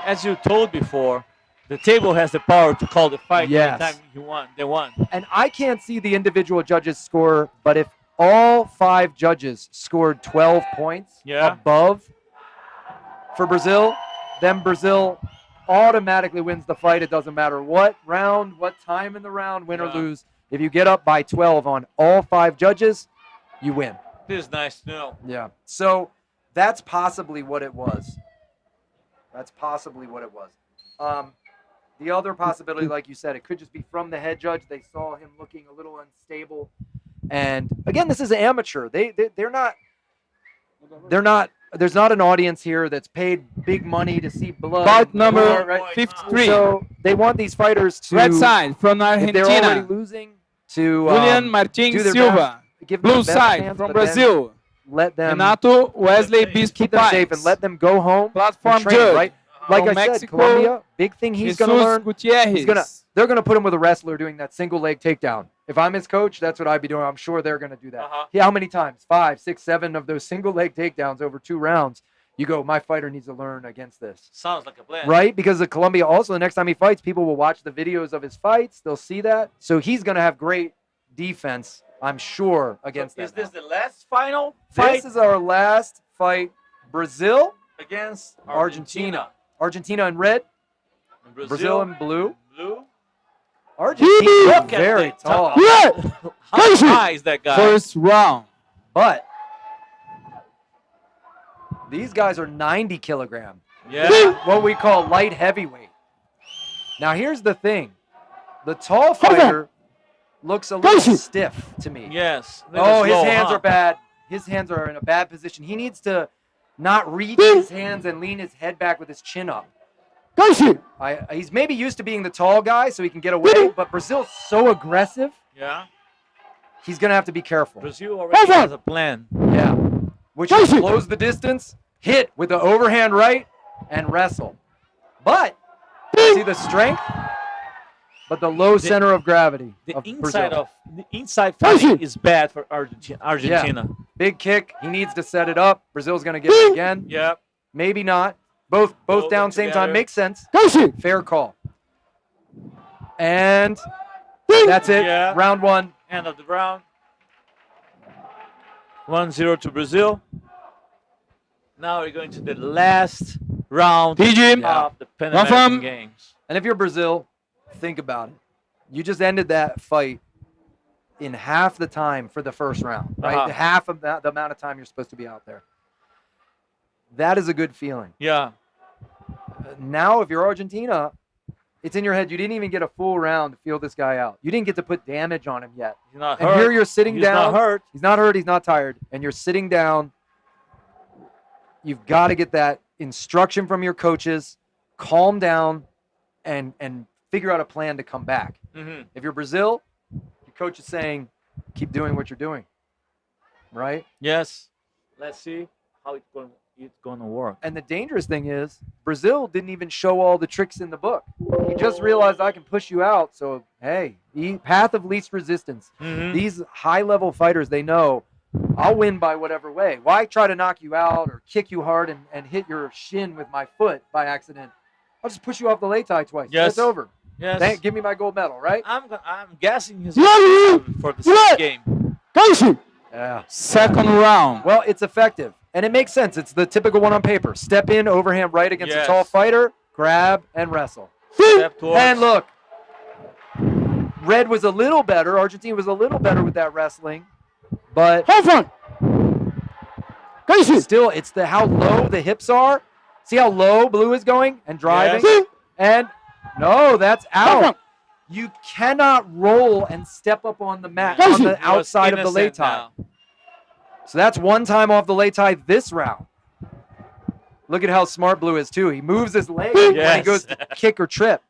As you told before, the table has the power to call the fight Yes. anytime they want. And I can't see the individual judges score, but if all 5 judges scored 12 points above for Brazil, then Brazil automatically wins the fight. It doesn't matter what round, what time in the round, win or lose. If you get up by 12 on all 5 judges, you win. This is nice to know. Yeah. So that's possibly what it was. The other possibility, like you said, it could just be from the head judge. They saw him looking a little unstable. And again, this is an amateur. They're not. There's not an audience here that's paid big money to see blood. Bout and number gore, right? 53. So they want these fighters to. Red side from If they're already Argentina. losing, to Julian do Martins their Silva. best, give them Blue the best side chance, from but then Brazil. Let them Renato Wesley Bispo keep them safe and let them go home. Platform and train, judge right? Like from I said, Mexico, Colombia, big thing he's going to Jesus learn. Gutierrez. He's going to they're going to put him with a wrestler doing that single leg takedown. If I'm his coach, that's what I'd be doing. I'm sure they're going to do that. Uh-huh. Yeah, how many times? 5, 6, 7 of those single leg takedowns over 2 rounds. You go, my fighter needs to learn against this. Sounds like a plan. Right? Because of Colombia, also, the next time he fights, people will watch the videos of his fights. They'll see that. So he's going to have great defense, I'm sure, against So that. is this the last final This fight is our last fight. Brazil, against Argentina. Argentina in red, And Brazil in blue. blue. Argentina Look at very that tall. How high is that guy? First round. But these guys are 90 kilogram. Yeah. What we call light heavyweight. Now here's the thing. The tall fighter looks a little stiff to me. Yes. Oh, his Low, hands huh? are bad. His hands are in a bad position. He needs to not reach his hands and lean his head back with his chin up. He's maybe used to being the tall guy so he can get away, but Brazil's so aggressive, Yeah. he's going to have to be careful. Brazil already has a plan. Yeah. Which is close the distance, hit with the overhand right, and wrestle. But, see the strength, but the low center of gravity The of inside Brazil. of the inside fighting is bad for Argentina. Big kick. He needs to set it up. Brazil's going to get it again. Yeah. Maybe not. Both Both down same together. time. Makes sense. Fair call. And that's it. Yeah. Round 1. End of the round. 1-0 to Brazil. Now we're going to the last round PG. of the Pan One American from- Games. And if you're Brazil, think about it. You just ended that fight in half the time for the first round, right? Uh-huh. Half of the amount of time you're supposed to be out there. That is a good feeling. Yeah. Now, if you're Argentina, it's in your head. You didn't even get a full round to feel this guy out. You didn't get to put damage on him yet. He's not And hurt. here you're sitting He's down. not hurt. He's not hurt. He's not tired. And you're sitting down. You've got to get that instruction from your coaches. Calm down and figure out a plan to come back. Mm-hmm. If you're Brazil, your coach is saying, keep doing what you're doing. Right? Yes. Let's see how it's going to work. And the dangerous thing is, Brazil didn't even show all the tricks in the book. He just realized I can push you out. So, hey, path of least resistance. Mhm. These high-level fighters, they know, I'll win by whatever way. Why try to knock you out or kick you hard and hit your shin with my foot by accident? I'll just push you off the lei tai twice. Yes. It's over. Yes. Give me my gold medal, right? I'm guessing he's for the sixth game. Yeah. Second round. Well, it's effective. And it makes sense. It's the typical one on paper. Step in, overhand right against Yes. a tall fighter, grab, and wrestle. Step towards. And look, Red was a little better. Argentina was a little better with that wrestling. But still, it's how low the hips are. See how low Blue is going and driving? Yes. And no, that's out. You cannot roll and step up on the mat on the He was outside of the lei innocent tai. now. So that's one time off the lei tai this round. Look at how smart Blue is, too. He moves his leg when he Yes. goes to kick or trip.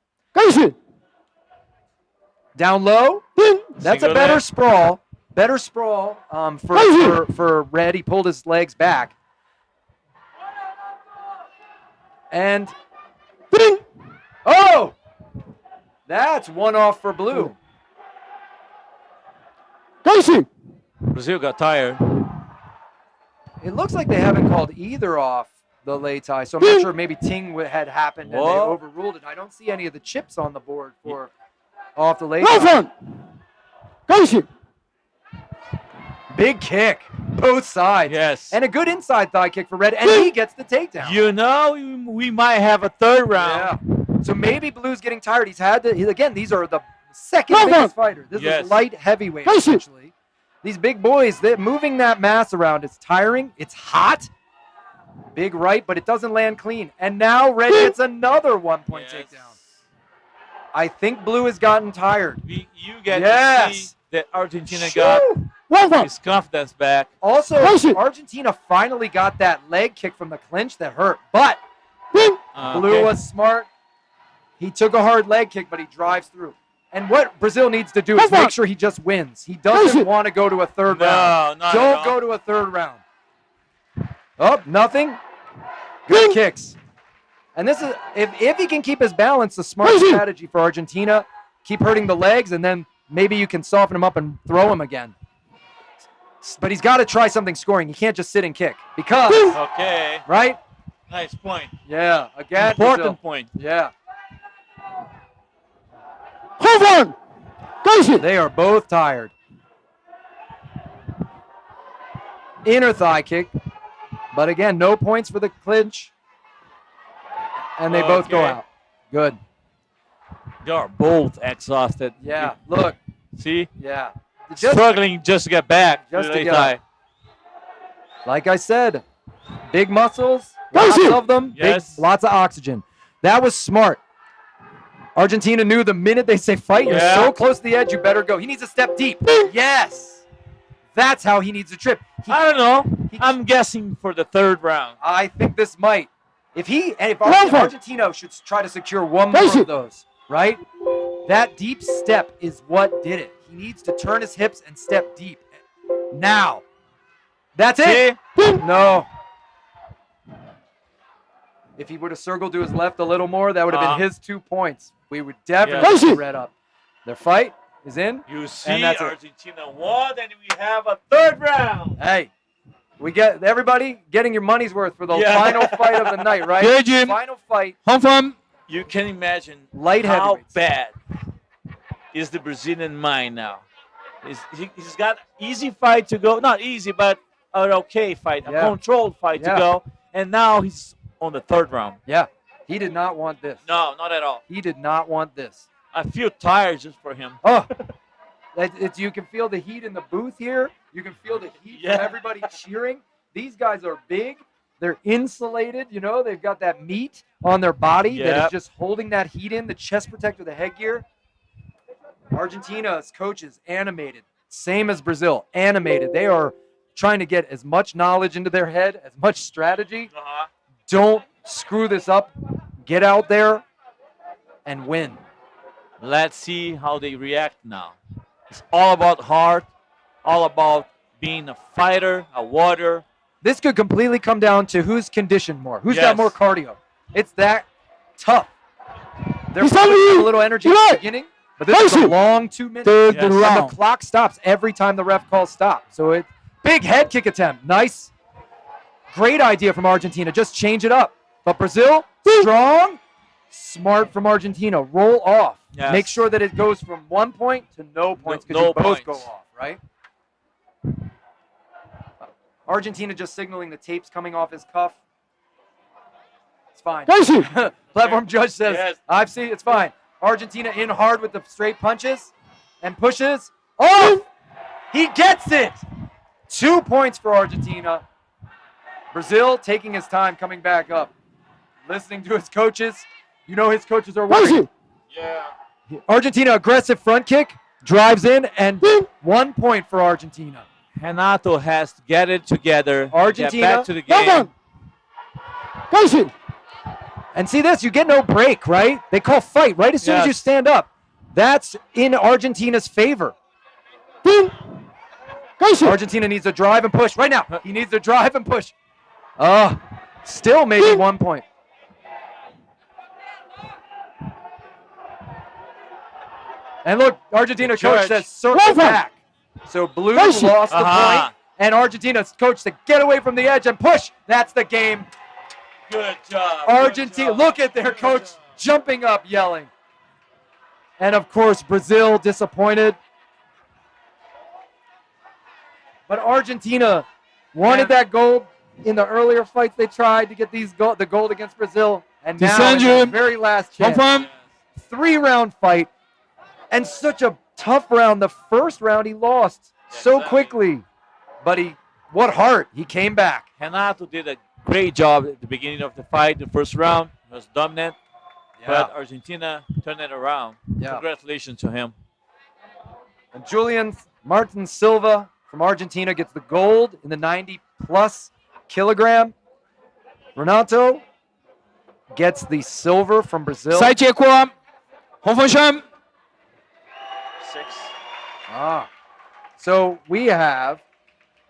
Down low. That's a Single better leg. sprawl. Better sprawl for Red. He pulled his legs back. And oh! That's one off for Blue. Brazil got tired. It looks like they haven't called either off the lei tai, so I'm not sure maybe Ting had happened and they Whoa. overruled it. I don't see any of the chips on the board for off the lei tai. Big kick, both sides. Yes. And a good inside thigh kick for Red, and he gets the takedown. You know, we might have a third round. Yeah. So maybe Blue's getting tired. He's had to, again, these are the second biggest fighter. This Yes. is light heavyweight, essentially. These big boys, moving that mass around is tiring. It's hot. Big right, but it doesn't land clean. And now Red gets another 1-point Yes. takedown. I think Blue has gotten tired. You get to Yes. see that Argentina got his confidence back. Also, Argentina finally got that leg kick from the clinch that hurt. But Blue was smart. He took a hard leg kick, but he drives through. And what Brazil needs to do is make sure he just wins. He doesn't want to go to a third round. not at Don't all. go to a third round. Oh, nothing. Good kicks. And this is if he can keep his balance, a smart strategy for Argentina. keep hurting the legs, and then maybe you can soften him up and throw him again. But he's got to try something scoring. He can't just sit and kick because, Okay. right? Nice point. Yeah, again, Important Brazil. point. Yeah, Hold on. they are both tired. Inner thigh kick, but again, no points for the clinch. And they both go Okay. out. Good. They are both exhausted. Yeah, look. See? Yeah. Struggling just to get back. Just to to the get thigh. Like I said, big muscles, Nice. lots of them, Yes. lots of oxygen. That was smart. Argentina knew the minute they say fight, you're Yeah. so close to the edge, you better go. He needs to step deep. Yes. That's how he needs to trip. I don't know. I'm guessing for the third round. I think this might. If Perfect. Argentina should try to secure one more Nice. of those, right? That deep step is what did it. He needs to turn his hips and step deep. Now. That's it. No. If he would have circled to his left a little more, that would have Uh-huh. been his 2 points. We would definitely Yes. be red up. Their fight is in. You see, that's it. Argentina won, and we have a third round. Hey, we get everybody getting your money's worth for the Yeah. final fight of the night, right? Yeah, Jim. Final fight. Home from. You can imagine Light how heavyweights. bad is the Brazilian mind now. He's got easy fight to go. Not easy, but an okay fight, Yeah. a controlled fight Yeah. to go. And now he's on the third round. Yeah, he did not want this. No, not at all. He did not want this. I feel tired just for him. Oh, you can feel the heat in the booth here. You can feel the heat Yeah. from everybody cheering. These guys are big. They're insulated. You know, they've got that meat on their body that Yep. is just holding that heat in. The chest protector, the headgear. Argentina's coaches animated, same as Brazil, animated. They are trying to get as much knowledge into their head, as much strategy. Uh-huh. Don't screw this up. Get out there and win. Let's see how they react now. It's all about heart, all about being a fighter, a warrior. This could completely come down to who's conditioned more, who's got Yes. more cardio. It's that tough. They're He's probably telling have you, a a little energy you're at the right. beginning, but this is a Nice. long 2 minutes. Third Yes. And round. the clock stops every time the ref calls stop. So it big head kick attempt. Nice. Great idea from Argentina. Just change it up. But Brazil, strong, smart from Argentina. Roll off. Yes. Make sure that it goes from 1 point to no points because no you both points. go off, right? Argentina just signaling the tape's coming off his cuff. It's fine. Nice. Platform judge says, Yes. I've seen it's fine. Argentina in hard with the straight punches and pushes. Oh, he gets it. 2 points for Argentina. Brazil taking his time coming back up. Listening to his coaches. You know his coaches are worried. Yeah. Argentina aggressive front kick. Drives in and 1 point for Argentina. Renato has to get it together. Argentina, Get back to the Hold game. on. Nice. And see this, you get no break, right? They call fight right as soon as you Yes. stand up. That's in Argentina's favor. Nice. Argentina needs to drive and push right now. He needs to drive and push. Still maybe 1 point. And look, Argentina coach Church. says circle Well done. back. So blue Nice. lost the Uh-huh. point, and Argentina's coach to get away from the edge and push. That's the game. Good job. Argentina, Good job. look at their Good coach job. jumping up, yelling. And of course, Brazil disappointed. But Argentina wanted Yeah. that gold in the earlier fights. They tried to get the gold against Brazil, and now Descend in the you. very last Home chance, from. 3-round fight, and such a tough round. The first round he lost so Exactly. quickly, but what heart! He came back. Renato did a great job at the beginning of the fight. The first round he was dominant, but Argentina turned it around. Yeah. Congratulations to him. And Julian Martin Silva from Argentina gets the gold in the 90-plus kilogram. Renato gets the silver from Brazil. 赛结果，洪峰生 6. So we have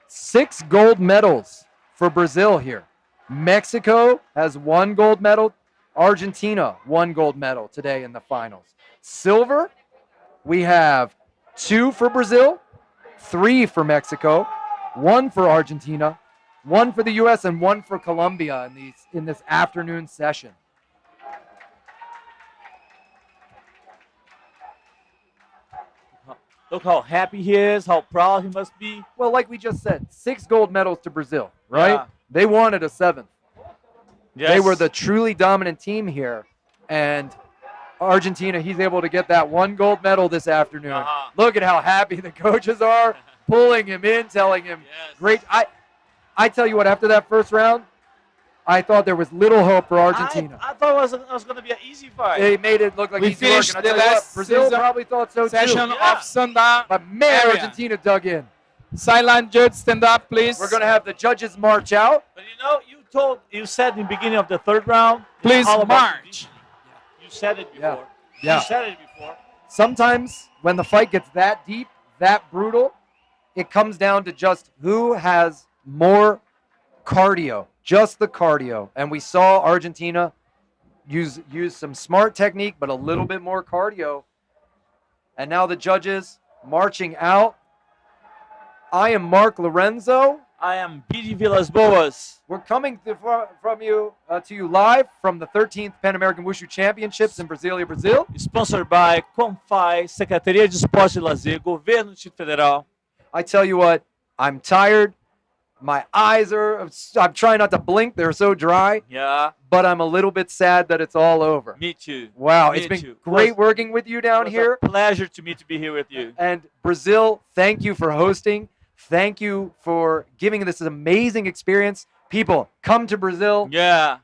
6 gold medals for Brazil here. Mexico has 1 gold medal. Argentina, 1 gold medal today in the finals. Silver we have 2 for Brazil, 3 for Mexico, 1 for Argentina, 1 for the U.S., and 1 for Colombia in this afternoon session. Look how happy he is, how proud he must be. Well, like we just said, 6 gold medals to Brazil, right? Yeah. They wanted a 7th. Yes. They were the truly dominant team here. And Argentina, he's able to get that 1 gold medal this afternoon. Uh-huh. Look at how happy the coaches are, pulling him in, telling him, Yes. great. I tell you what, after that first round, I thought there was little hope for Argentina. I thought it was going to be an easy fight. They made it look like We easy work. finished And I the tell you what, last Brazil season probably thought so Session too. Yeah. of Sanda But man, area. Argentina dug in. Silent judge, stand up, please. We're going to have the judges march out. But you said in the beginning of the third round. Please all about march. division. You said it Yeah. before. Yeah. You said it before. Sometimes when the fight gets that deep, that brutal, it comes down to just who has more cardio, just the cardio. And we saw Argentina use some smart technique, but a little bit more cardio. And now the judges marching out. I am Mark Lorenzo. I am BD Villas Boas. We're coming from you to you live from the 13th Pan American Wushu Championships in Brasilia, Brazil. Sponsored by Confai, Secretaria de Esporte e Lazer, Governo do Distrito Federal. I tell you what, I'm tired. My eyes I'm trying not to blink. They're so dry. Yeah, But I'm a little bit sad that it's all over. me too. Wow, Me it's been too. great working with you down It was here. a pleasure to me to be here with you. And Brazil, thank you for hosting. Thank you for giving this amazing experience. People, come to Brazil. Yeah.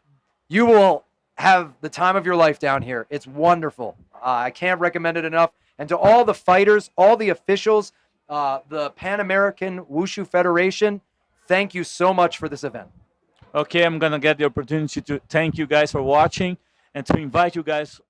You will have the time of your life down here. It's wonderful. I can't recommend it enough. And to all the fighters, all the officials, the Pan American Wushu Federation, thank you so much for this event. Okay, I'm going to get the opportunity to thank you guys for watching and to invite you guys